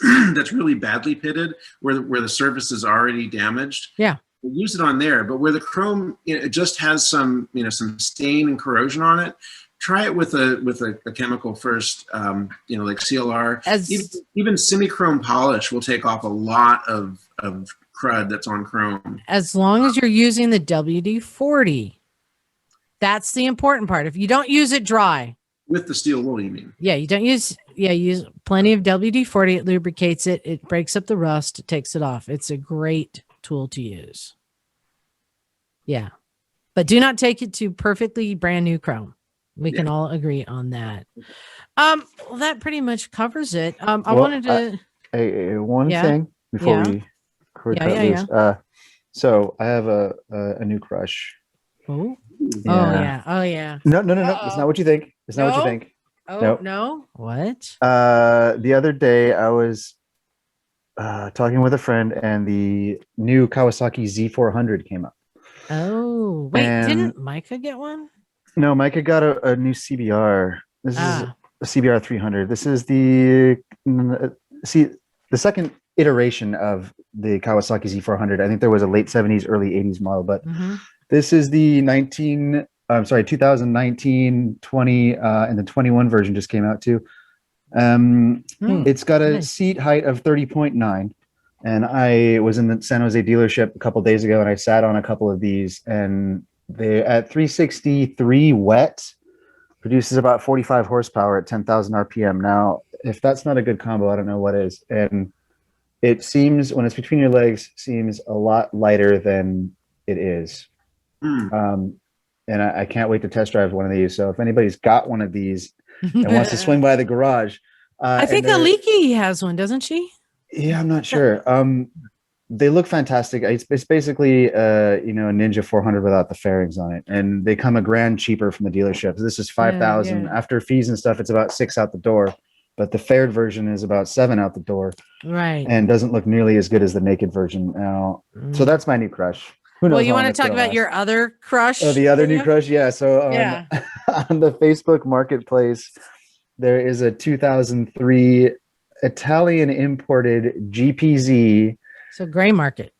really badly pitted, where the surface is already damaged. Yeah. Use it on there. But where the chrome it just has some stain and corrosion on it, try it with a chemical first. Like CLR. Even semi-chrome polish will take off a lot of crud that's on chrome. As long as you're using the WD-40, that's the important part. If you don't use it dry, with the steel wool, you mean? Yeah, you don't use. Yeah, use plenty of WD-40. It lubricates it. It breaks up the rust. It takes it off. It's a great tool to use. Yeah, but do not take it to perfectly brand new chrome. We can all agree on that. Well, that pretty much covers it. I wanted to one thing before we cut loose. So I have a new crush. Oh. Yeah. Oh yeah. No. It's not what you think. It's not what you think. Oh nope. No. What? The other day I was talking with a friend, and the new Kawasaki Z400 came up. Oh wait, didn't Micah get one? No, Micah got a new CBR. This is a CBR 300. This is the second iteration of the Kawasaki Z400. I think there was a late 70s, early 80s model, but this is the 2019, 20, and the 21 version just came out too. It's got a seat height of 30.9. And I was in the San Jose dealership a couple days ago, and I sat on a couple of these, and they at 363 wet produces about 45 horsepower at 10,000 RPM. Now, if that's not a good combo, I don't know what is. And it seems, when it's between your legs, seems a lot lighter than it is. And I can't wait to test drive one of these. So if anybody's got one of these and wants to swing by the garage, I think Aliki has one, doesn't she? Yeah, I'm not sure. They look fantastic. It's basically a Ninja 400 without the fairings on it, and they come $1,000 cheaper from the dealership. This is 5,000 after fees and stuff. It's about 6 out the door, but the faired version is about 7 out the door, right? And doesn't look nearly as good as the naked version now. So that's my new crush. Well, you want to talk about your other crush? Oh, the other new crush, yeah. So on the Facebook Marketplace, there is a 2003 Italian imported GPZ. So gray market.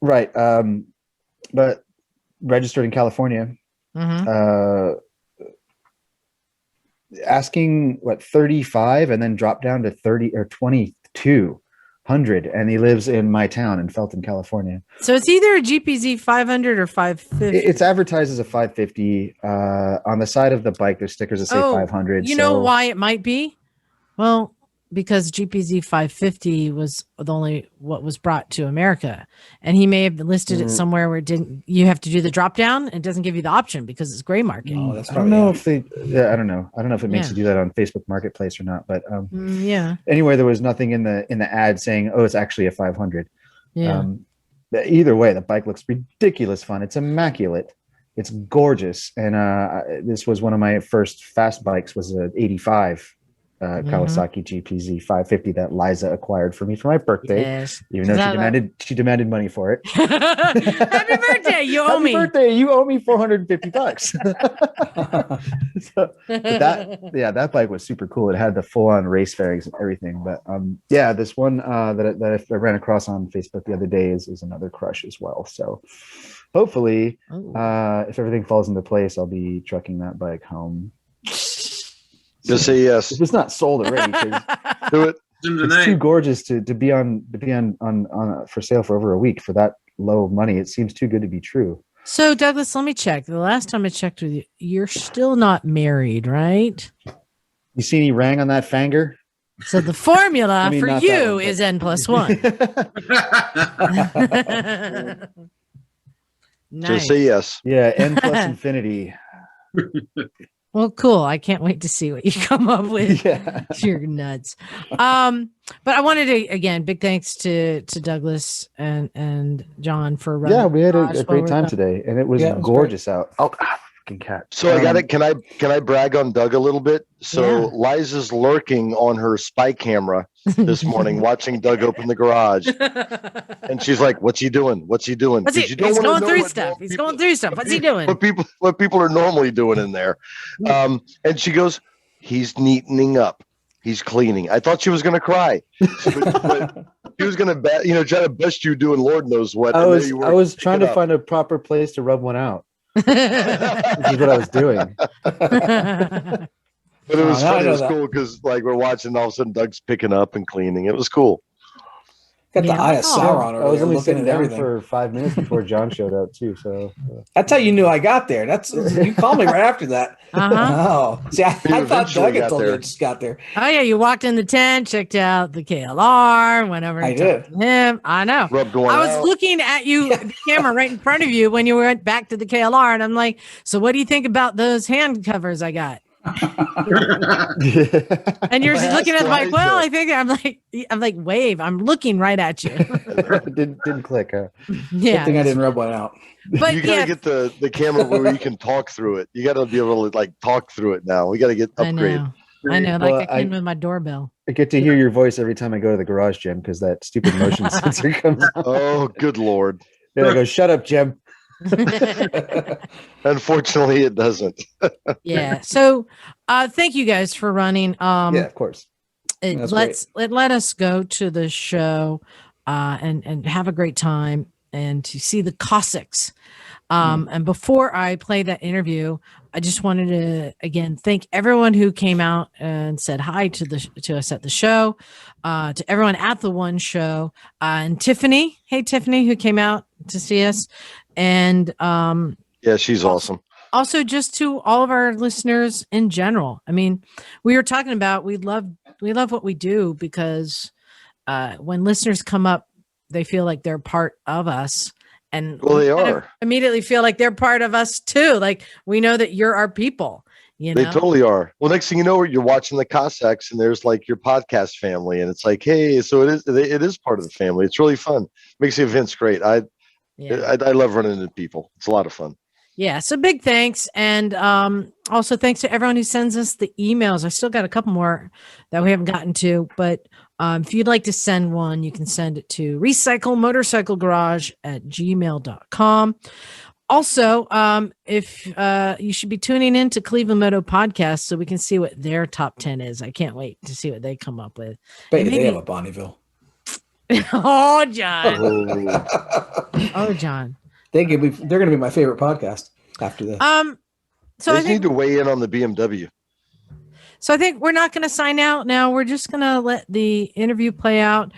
Right. But registered in California. Asking 35 and then drop down to 30 or 2,200. And he lives in my town in Felton, California. So it's either a GPZ 500 or 550. It's advertised as a 550. On the side of the bike, there's stickers that say 500. You know why it might be? Well, because GPZ 550 was what was brought to America, and he may have listed it somewhere where you have to do the drop down. It doesn't give you the option because it's gray market. Oh, that's I don't know if they. Yeah, I don't know. I don't know if it makes you do that on Facebook Marketplace or not. But Anyway, there was nothing in the ad saying, "Oh, it's actually a 500." Yeah. Either way, the bike looks ridiculous fun. It's immaculate. It's gorgeous, and this was one of my first fast bikes. Was an '85. Kawasaki GPZ 550 that Liza acquired for me for my birthday. Yes. Even though she demanded money for it. Happy birthday! You owe me. Happy birthday! You owe me $450. That bike was super cool. It had the full-on race fairings and everything. But this one that I ran across on Facebook the other day is another crush as well. So hopefully, if everything falls into place, I'll be trucking that bike home. Just say yes. If it's not sold already, do it. It's too gorgeous to be on for sale for over a week for that low money. It seems too good to be true. So Douglas, let me check. The last time I checked with you, you're still not married, right? You see any rang on that fanger? So the formula for you is N+1. Nice. Just say yes. Yeah, N plus infinity. Well, cool. I can't wait to see what you come up with. Yeah. You're nuts. But I wanted to, again, big thanks to Douglas and John for running. Yeah, we had a great time today, and it was gorgeous out. Oh, fucking cat. So I got it. Can I brag on Doug a little bit? So Liza's lurking on her spy camera this morning, watching Doug open the garage, and she's like, "What's he doing? What's he doing?" He's going through stuff. He's going through stuff. What's he doing? What people are normally doing in there. And she goes, "He's neatening up. He's cleaning." I thought she was going to cry. But she was going to, try to bust you doing Lord knows what. I was trying to find a proper place to rub one out. This is what I was doing. But it was now I funny. It know was that. cool because like we're watching, all of a sudden Doug's picking up and cleaning. It was cool. Got Yeah. the eye of Sauron I over was there only looking sitting at down everything. for 5 minutes before John showed up too. So That's how you knew I got there. That's you called me right after that. Uh-huh. Oh, see, I thought eventually Doug had got told you there. I just got there. Oh yeah, you walked in the tent, checked out the KLR, went over I and did. talked to him. I know. Rubbed one I was out. looking at you, the camera right in front of you when you went back to the KLR, and I'm like, so what do you think about those hand covers I got? And you're I looking at asked the mic. Well, Liza. I think I'm like, wave. I'm looking right at you. didn't click. Huh? Good Yeah. thing I didn't rub one out. But You gotta yeah, get the camera where you can talk through it. You gotta be able to like talk through it now. We gotta get I upgrade. know. I know. Well, Like I can with my doorbell. I get to hear your voice every time I go to the garage, Jim, because that stupid motion sensor comes on. Oh, good Lord. And I go, shut up, Jim. Unfortunately, it doesn't. Yeah. So thank you guys for running. Yeah, of course. That's Let us go to the show and have a great time and to see the Cossacks. And before I play that interview, I just wanted to again thank everyone who came out and said hi to us at the show, to everyone at the One Show, and Tiffany. Hey Tiffany, who came out to see us, and Yeah, she's awesome. also just to all of our listeners in general. I mean, we were talking about we love what we do because when listeners come up, they feel like they're part of us. And Well, they we kind of are. immediately feel like they're part of us too. Like we know that you're our people, you know. They totally are. Well, next thing you know, you're watching the Cossacks, and there's like your podcast family, and it's like, hey, so it is part of the family. It's really fun. Makes the events great. I love running into people. It's a lot of fun. Yeah, so big thanks. And also thanks to everyone who sends us the emails. I still got a couple more that we haven't gotten to, but if you'd like to send one, you can send it to recyclemotorcyclegarage@gmail.com. Also, if you should be tuning in to Cleveland Moto Podcast so we can see what their top 10 is. I can't wait to see what they come up with. Bet And you they maybe- have a Bonneville. Oh, John. Oh, Oh, John. They're going to be my favorite podcast after this. So they I just think need to weigh in on the BMW. So I think we're not going to sign out now. We're just going to let the interview play out.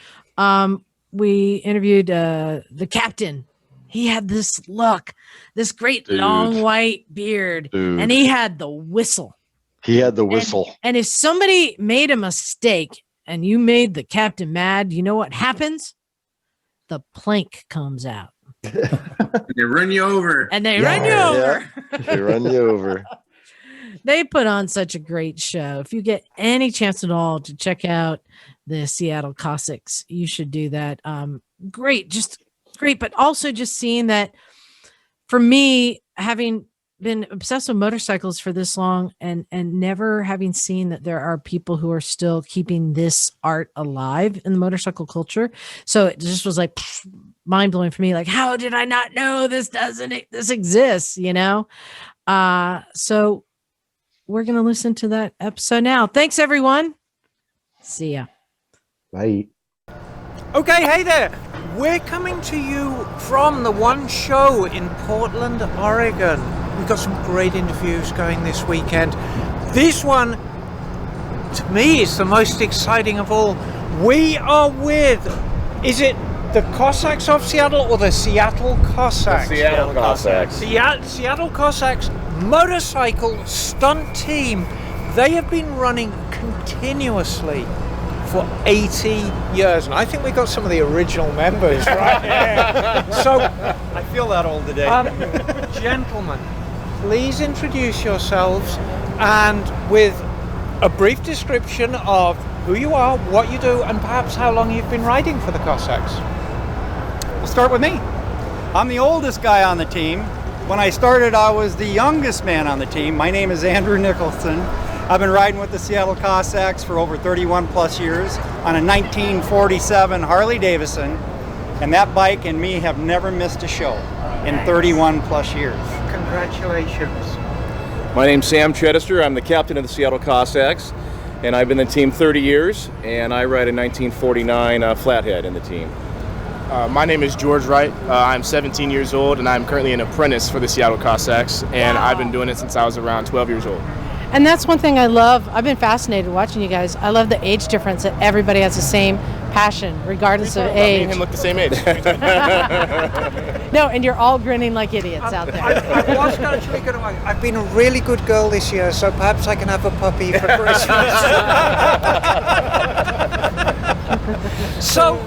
We interviewed the captain. He had this look, this great Dude. long white beard, Dude. and he had the whistle. He had the whistle. And if somebody made a mistake and you made the captain mad, you know what happens? The plank comes out. They run you over. And they run you over. They run you over. They put on such a great show. If you get any chance at all to check out the Seattle Cossacks, you should do that. Great, just great. But also just seeing that for me, having been obsessed with motorcycles for this long and never having seen that there are people who are still keeping this art alive in the motorcycle culture. So it just was like mind blowing for me. Like, how did I not know this exists, you know? So we're going to listen to that episode now. Thanks, everyone. See ya. Bye. Okay, hey there. We're coming to you from the One Show in Portland, Oregon. We've got some great interviews going this weekend. This one, to me, is the most exciting of all. We are with, is it the Cossacks of Seattle or the Seattle Cossacks? Seattle Cossacks. Seattle Cossacks motorcycle stunt team. They have been running continuously for 80 years, and I think we got some of the original members right here. So I feel that old today. gentlemen, please introduce yourselves and with a brief description of who you are, what you do, and perhaps how long you've been riding for the Cossacks. We'll start with me. I'm the oldest guy on the team. When I started, I was the youngest man on the team. My name is Andrew Nicholson. I've been riding with the Seattle Cossacks for over 31 plus years on a 1947 Harley Davidson, and that bike and me have never missed a show in 31 plus years. Congratulations. My name's Sam Chedester. I'm the captain of the Seattle Cossacks, and I've been in the team 30 years, and I ride a 1949 Flathead in the team. My name is George Wright. I'm 17 years old, and I'm currently an apprentice for the Seattle Cossacks, and I've been doing it since I was around 12 years old. And that's one thing I love. I've been fascinated watching you guys. I love the age difference, that everybody has the same passion, regardless of age. Me and him look the same age. No, and you're all grinning like idiots out there. I was actually going to. I've been a really good girl this year, so perhaps I can have a puppy for Christmas. So,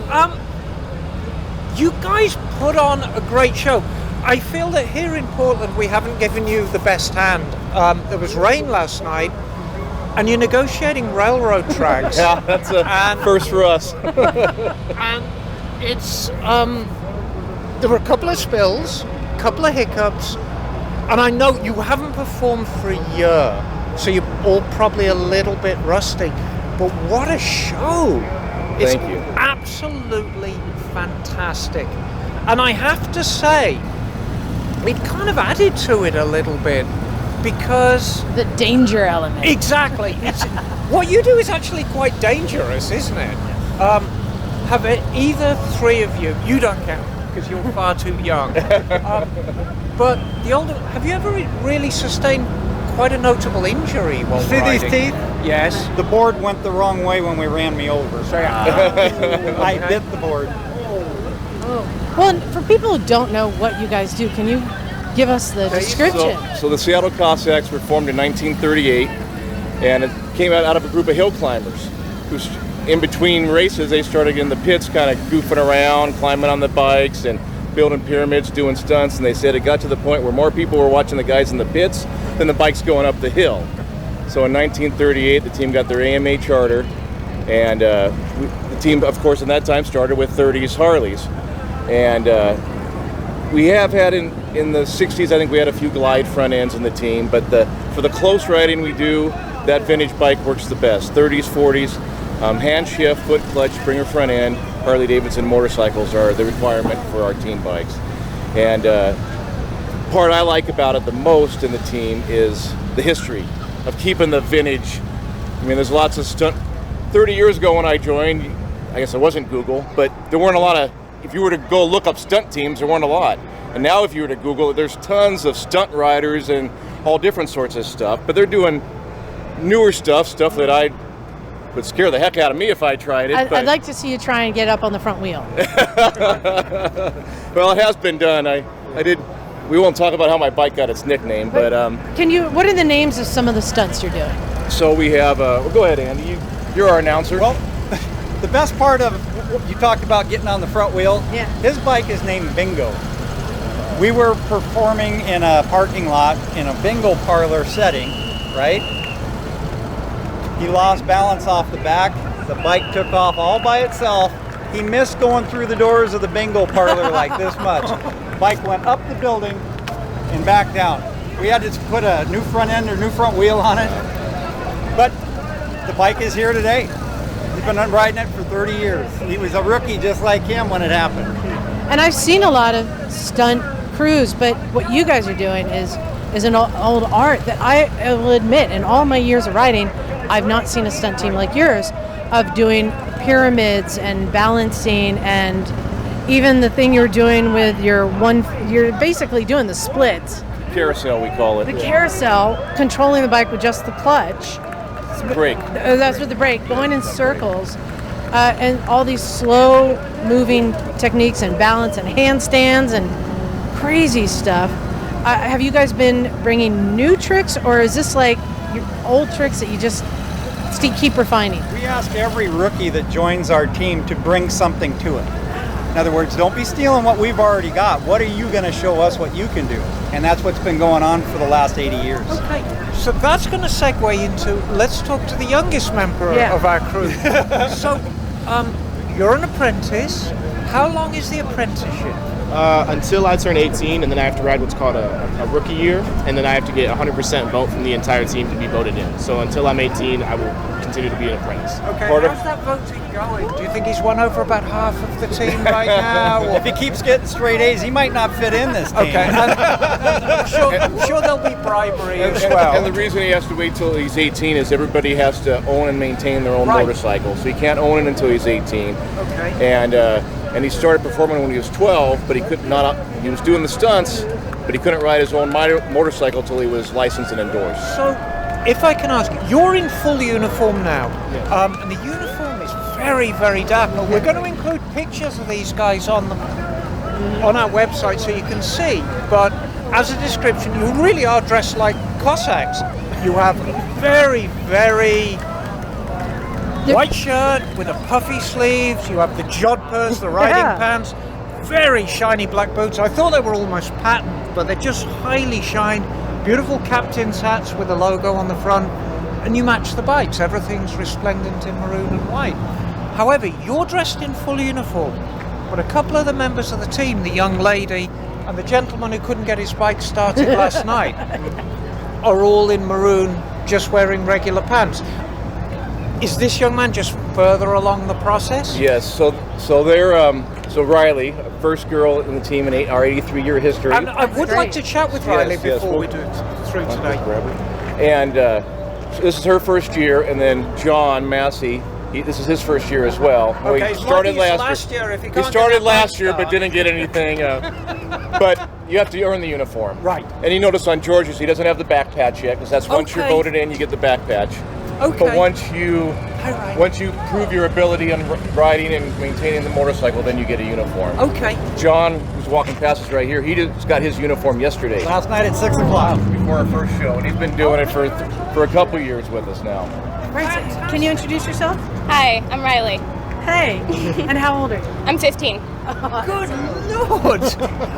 you guys put on a great show. I feel that here in Portland we haven't given you the best hand. There was rain last night, and you're negotiating railroad tracks. Yeah, that's a first for us. And it's there were a couple of spills, a couple of hiccups, and I know you haven't performed for a year, so you're all probably a little bit rusty. But what a show! It's Thank you. Absolutely fantastic. And I have to say, it kind of added to it a little bit, because the danger element. Exactly. It's, what you do is actually quite dangerous, isn't it? Have either three of you don't count because you're far too young, but the older, have you ever really sustained quite a notable injury while See riding? these teeth? Yes. The board went the wrong way when we ran me over. So I bit the board. Well, and for people who don't know what you guys do, can you give us the description? So the Seattle Cossacks were formed in 1938, and it came out of a group of hill climbers who, in between races, they started in the pits kind of goofing around, climbing on the bikes and building pyramids, doing stunts, and they said it got to the point where more people were watching the guys in the pits than the bikes going up the hill. So in 1938, the team got their AMA charter, and the team, of course, in that time started with 30s Harleys. And we have had in the 60s, I think we had a few glide front ends in the team, but for the close riding we do, that vintage bike works the best. 30s, 40s, hand shift, foot clutch, Springer front end, Harley Davidson motorcycles are the requirement for our team bikes. And part I like about it the most in the team is the history of keeping the vintage. I mean, there's lots of stunt. 30 years ago when I joined, I guess I wasn't Google, but there weren't a lot of, if you were to go look up stunt teams, there weren't a lot. And now if you were to Google, there's tons of stunt riders and all different sorts of stuff, but they're doing newer stuff that I would scare the heck out of me if I tried it. I'd like to see you try and get up on the front wheel. Well, it has been done. I did. We won't talk about how my bike got its nickname, but Can you? What are the names of some of the stunts you're doing? so we have. Well, go ahead, Andy. You're our announcer. Well, the best part of you talked about getting on the front wheel. Yeah. His bike is named Bingo. We were performing in a parking lot in a bingo parlor setting, right? He lost balance off the back. The bike took off all by itself. He missed going through the doors of the bingo parlor like this much. Bike went up the building and back down. We had to put a new front end or new front wheel on it. But the bike is here today. He's been riding it for 30 years. He was a rookie just like him when it happened. And I've seen a lot of stunt crews, but what you guys are doing is an old art that I will admit, in all my years of riding, I've not seen a stunt team like yours of doing pyramids and balancing, and even the thing you're doing with you're basically doing the splits. Carousel, we call it. The carousel, controlling the bike with just the clutch. Brake. That's with the brake, going in circles, and all these slow moving techniques and balance and handstands and crazy stuff. Have you guys been bringing new tricks, or is this like your old tricks that you just keep refining? We ask every rookie that joins our team to bring something to it. In other words, don't be stealing what we've already got. What are you going to show us what you can do? And that's what's been going on for the last 80 years. Okay, so that's going to segue into, let's talk to the youngest member of our crew. So, you're an apprentice. How long is the apprenticeship? Until I turn 18, and then I have to ride what's called a rookie year, and then I have to get 100% vote from the entire team to be voted in. So until I'm 18, I will continue to be an apprentice. Okay, how's that voting going? Do you think he's won over about half of the team right now? If he keeps getting straight A's, he might not fit in this team. Okay, I'm sure there'll be bribery as well. And the reason he has to wait till he's 18 is everybody has to own and maintain their own motorcycle. So he can't own it until he's 18. Okay. And and he started performing when he was 12, but he was doing the stunts, but he couldn't ride his own motorcycle until he was licensed and endorsed. So, if I can ask, you're in full uniform now, and the uniform is very, very dark. We're going to include pictures of these guys on our website so you can see, but as a description, you really are dressed like Cossacks. You have a very, very white shirt with a puffy sleeves, you have the jodhpurs, the riding pants, very shiny black boots. I thought they were almost patterned, but they're just highly shined. Beautiful captain's hats with the logo on the front, and you match the bikes. Everything's resplendent in maroon and white. However, you're dressed in full uniform, but a couple of the members of the team, the young lady and the gentleman who couldn't get his bike started last night, are all in maroon, just wearing regular pants. Is this young man just further along the process? Yes, so they're so Riley, first girl in the team in our 83-year history. And I would like to chat with Riley before we do it through today. And so this is her first year, and then John Massey, this is his first year as well. Okay, he started last year. If he started last year, but didn't get anything. But you have to earn the uniform. Right. And you notice on George's, he doesn't have the back patch yet, because that's once you're voted in, you get the back patch. Okay. But once you prove your ability on riding and maintaining the motorcycle, then you get a uniform. Okay. John, who's walking past us right here, he just got his uniform yesterday. Last night at 6 o'clock. Before our first show, and he's been doing it for a couple years with us now. Right. Can you introduce yourself? Hi, I'm Riley. Hey. And how old are you? I'm 15. Good Lord!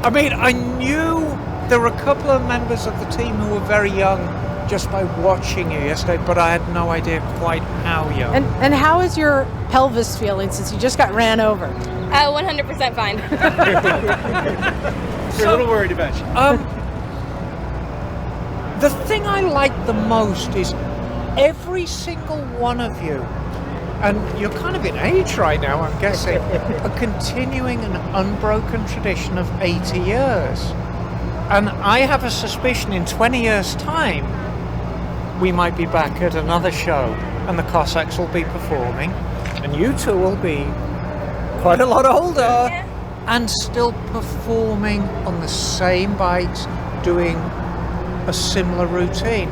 I mean, I knew there were a couple of members of the team who were very young just by watching you yesterday, but I had no idea quite how young. And how is your pelvis feeling since you just got ran over? 100% fine. You're a little worried about you. The thing I like the most is every single one of you, and you're kind of in age right now, I'm guessing, are continuing an unbroken tradition of 80 years. And I have a suspicion in 20 years' time, we might be back at another show and the Cossacks will be performing, and you two will be quite a lot older and still performing on the same bikes, doing a similar routine.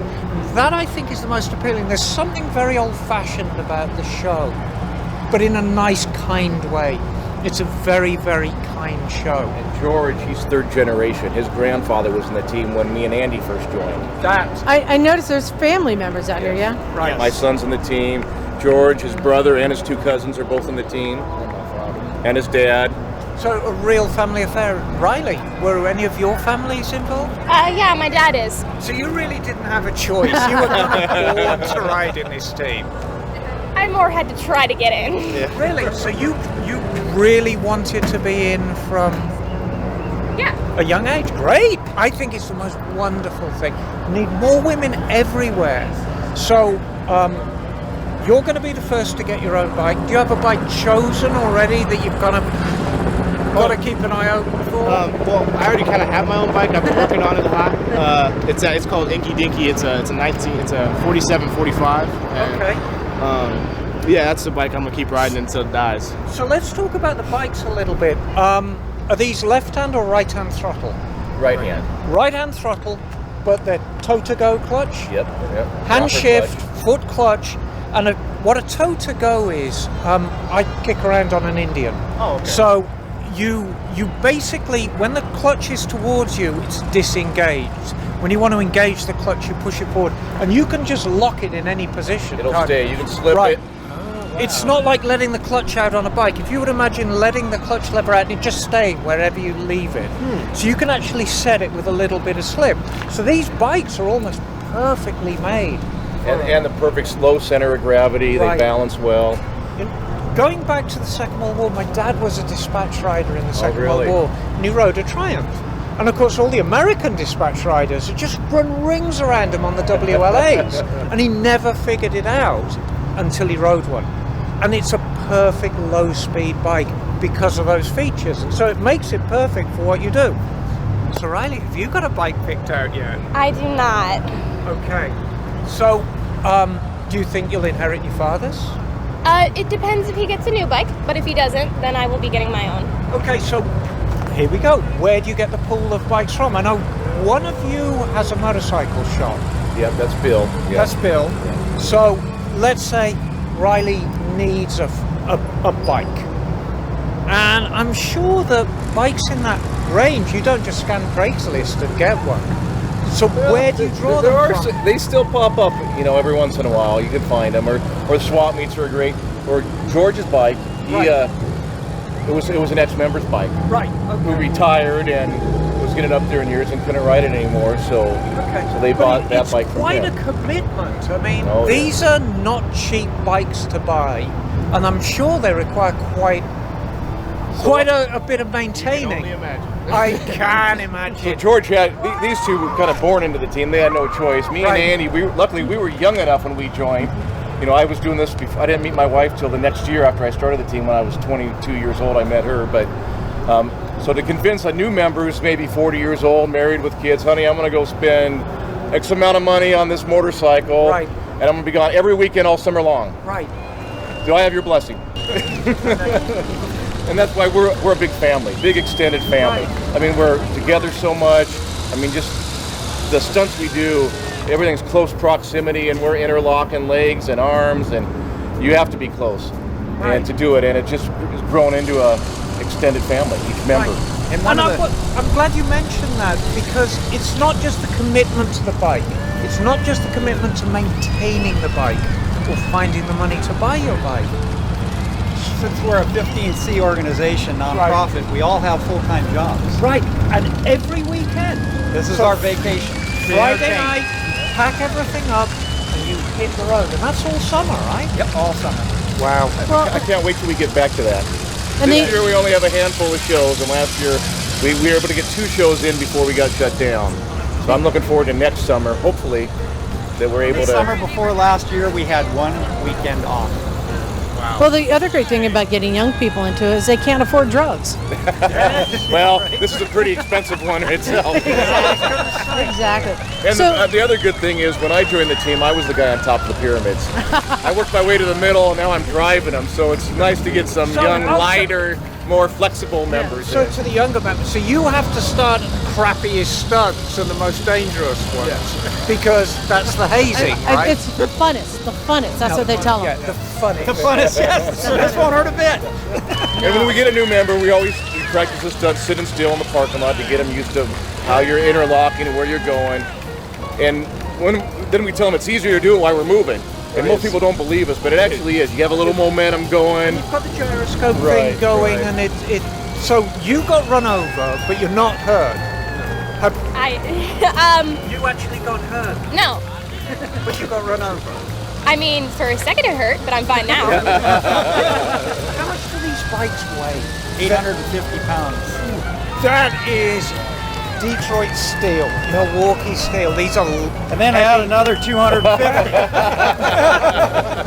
That, I think, is the most appealing. There's something very old-fashioned about the show, but in a nice, kind way. It's a very, very kind show. And George, he's third generation. His grandfather was in the team when me and Andy first joined. I noticed there's family members out here, yeah? Right. My son's in the team. George, his brother, and his two cousins are both in the team. And his dad. So a real family affair. Riley, were any of your families involved? Yeah, my dad is. So you really didn't have a choice. You were kind of born to ride in this team. I more had to try to get in. Yeah. Really? So you really wanted to be in from a young age? Great! I think it's the most wonderful thing. We need more women everywhere. So you're going to be the first to get your own bike. Do you have a bike chosen already that you've got to keep an eye out for? Well, I already kind of have my own bike. I've been working on it a lot. It's called Inky Dinky. It's a 4745. Okay. Yeah, that's the bike I'm gonna keep riding until it dies. So let's talk about the bikes a little bit. Are these left-hand or right-hand throttle? Right hand. Right-hand throttle, but they're toe-to-go clutch. Yep. Hand Proper shift, clutch. foot clutch, and what a toe-to-go is. I kick around on an Indian. Oh, okay. So you basically, when the clutch is towards you, it's disengaged. When you want to engage the clutch, you push it forward, and you can just lock it in any position. It'll stay. You can slip it. It's not like letting the clutch out on a bike. If you would imagine letting the clutch lever out and it just staying wherever you leave it. So you can actually set it with a little bit of slip. So these bikes are almost perfectly made. And the perfect low center of gravity. Right. They balance well. Going back to the Second World War, my dad was a dispatch rider in the Second really? World War, and he rode a Triumph. And of course, all the American dispatch riders had just run rings around him on the WLAs, and he never figured it out until he rode one. And it's a perfect low-speed bike because of those features, and so it makes it perfect for what you do. So Riley, have you got a bike picked out yet? I do not. Okay. So, do you think you'll inherit your father's? It depends if he gets a new bike, but if he doesn't, then I will be getting my own. Okay, so here we go. Where do you get the pool of bikes from? I know one of you has a motorcycle shop. Yeah, that's Bill. Yeah. That's Bill. Yeah. So let's say Riley needs a bike. And I'm sure that bikes in that range, you don't just scan Craigslist and get one. So where do you draw them from? They still pop up, every once in a while. You can find them, or swap meets are great. Or George's bike. It was an ex-member's bike. Right. Who retired and was getting up there in years and couldn't ride it anymore. So they bought that bike from him. Quite a commitment. I mean, these are not cheap bikes to buy, and I'm sure they require quite a bit of maintaining. I can only imagine. I can imagine. So George had these two were kind of born into the team. They had no choice. Me and Andy, luckily we were young enough when we joined. I was doing this before. I didn't meet my wife till the next year after I started the team. When I was 22 years old, I met her. But so to convince a new member who's maybe 40 years old, married with kids, honey, I'm going to go spend X amount of money on this motorcycle, and I'm going to be gone every weekend all summer long. Right. Do I have your blessing? And that's why we're a big family, big extended family. I mean, we're together so much. I mean, just the stunts we do, everything's close proximity, and we're interlocking legs and arms, and you have to be close and to do it. And it just is grown into a extended family, each member. And I'm glad you mentioned that, because it's not just the commitment to the bike. It's not just the commitment to maintaining the bike or finding the money to buy your bike. Since we're a 15C organization, nonprofit, we all have full-time jobs. Right, and every weekend. This is our vacation. Friday night, pack everything up, and you hit the road. And that's all summer, right? Yep, all summer. Wow. I can't wait till we get back to that. And this year we only have a handful of shows, and last year we were able to get 2 shows in before we got shut down. So I'm looking forward to next summer, hopefully, that we're able to... Summer before last year, we had 1 weekend off. Wow. Well, the other great thing about getting young people into it is they can't afford drugs. Well, this is a pretty expensive one itself. Exactly. And the other good thing is, when I joined the team, I was the guy on top of the pyramids. I worked my way to the middle, and now I'm driving them. So it's nice to get some young, lighter, more flexible members. So to the younger members, so you have to start at the crappiest stunts and the most dangerous ones, because that's the hazing, right? It's the funnest. That's what they tell them. Yeah, the funnest. The funnest, yes. This won't hurt a bit. And when we get a new member, we always practice the stunts sitting still in the parking lot to get them used to how you're interlocking and where you're going. And then we tell them it's easier to do it while we're moving. And most people don't believe us, but it actually is. You have a little momentum going. You've got the gyroscope thing going, and it. So you got run over, but you're not hurt. You actually got hurt. No. But you got run over. I mean, for a second it hurt, but I'm fine now. How much do these bikes weigh? 850 pounds. That is Detroit steel, Milwaukee steel. These are, and then add another 250.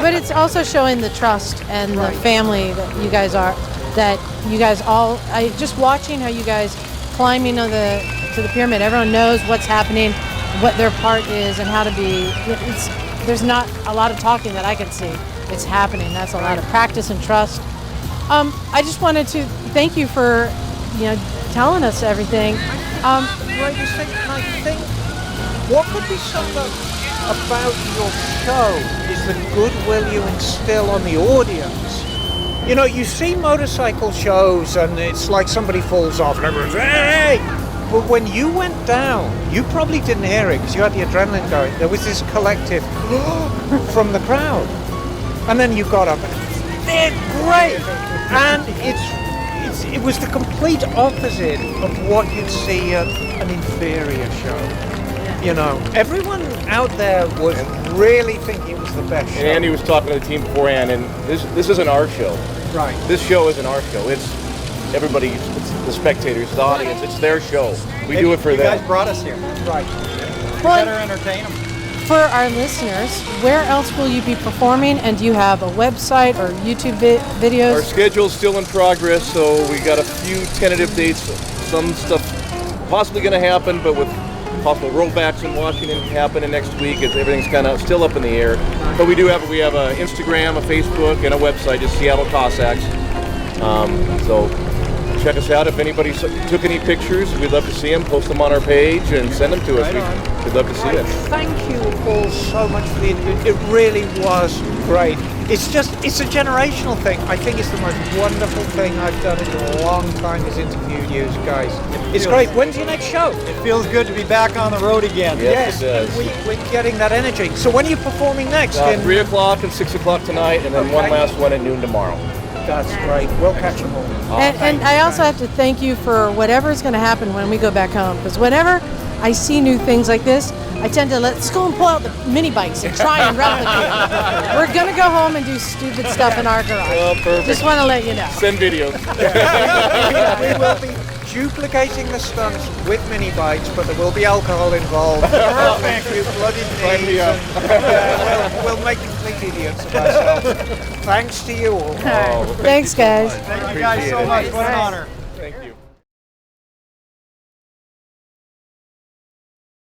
But it's also showing the trust and the family that you guys are. That you guys all. Just watching how you guys climbing to the pyramid. Everyone knows what's happening, what their part is, and how to be. There's not a lot of talking that I can see. It's happening. That's a lot of practice and trust. I just wanted to thank you for, telling us everything. I think what could be summed up about your show is the goodwill you instill on the audience. You see motorcycle shows and it's like somebody falls off and everyone's, hey! But when you went down, you probably didn't hear it because you had the adrenaline going. There was this collective from the crowd. And then you got up and they're great! And it was the complete opposite of what you'd see at an inferior show. Everyone out there was really thinking it was the best show. And Andy was talking to the team beforehand, and this isn't our show. Right. This show isn't our show. It's everybody, it's the spectators, the audience. It's their show. We do it for them. You guys brought us here. Right. We better entertain them. For our listeners, where else will you be performing, and do you have a website or YouTube videos? Our schedule's still in progress, so we got a few tentative dates. Some stuff possibly going to happen, but with possible rollbacks in Washington happening next week. Everything's kind of still up in the air. But we have an Instagram, a Facebook, and a website, just Seattle Cossacks. So check us out. If anybody took any pictures, we'd love to see them. Post them on our page and send them to us. We'd love to see them. Thank you all so much for the interview. It really was great. It's a generational thing. I think it's the most wonderful thing I've done in a long time is interview you guys. It's great. When's your next show? It feels good to be back on the road again. Yes, it does. We're getting that energy. So when are you performing next? 3 o'clock and 6 o'clock tonight, and then one last one at noon tomorrow. That's great. We'll catch them all. And I also have to thank you for whatever is going to happen when we go back home. Because whenever I see new things like this, I tend to let's go and pull out the mini bikes and try and replicate. We're going to go home and do stupid stuff in our garage. Oh, perfect. Just want to let you know. Send videos. We will be duplicating the stunts with mini bikes, but there will be alcohol involved. Thank you, bloody knees. We'll make complete idiots of ourselves. Thanks to you all. Thanks, guys. Thank you guys so much. What an honor.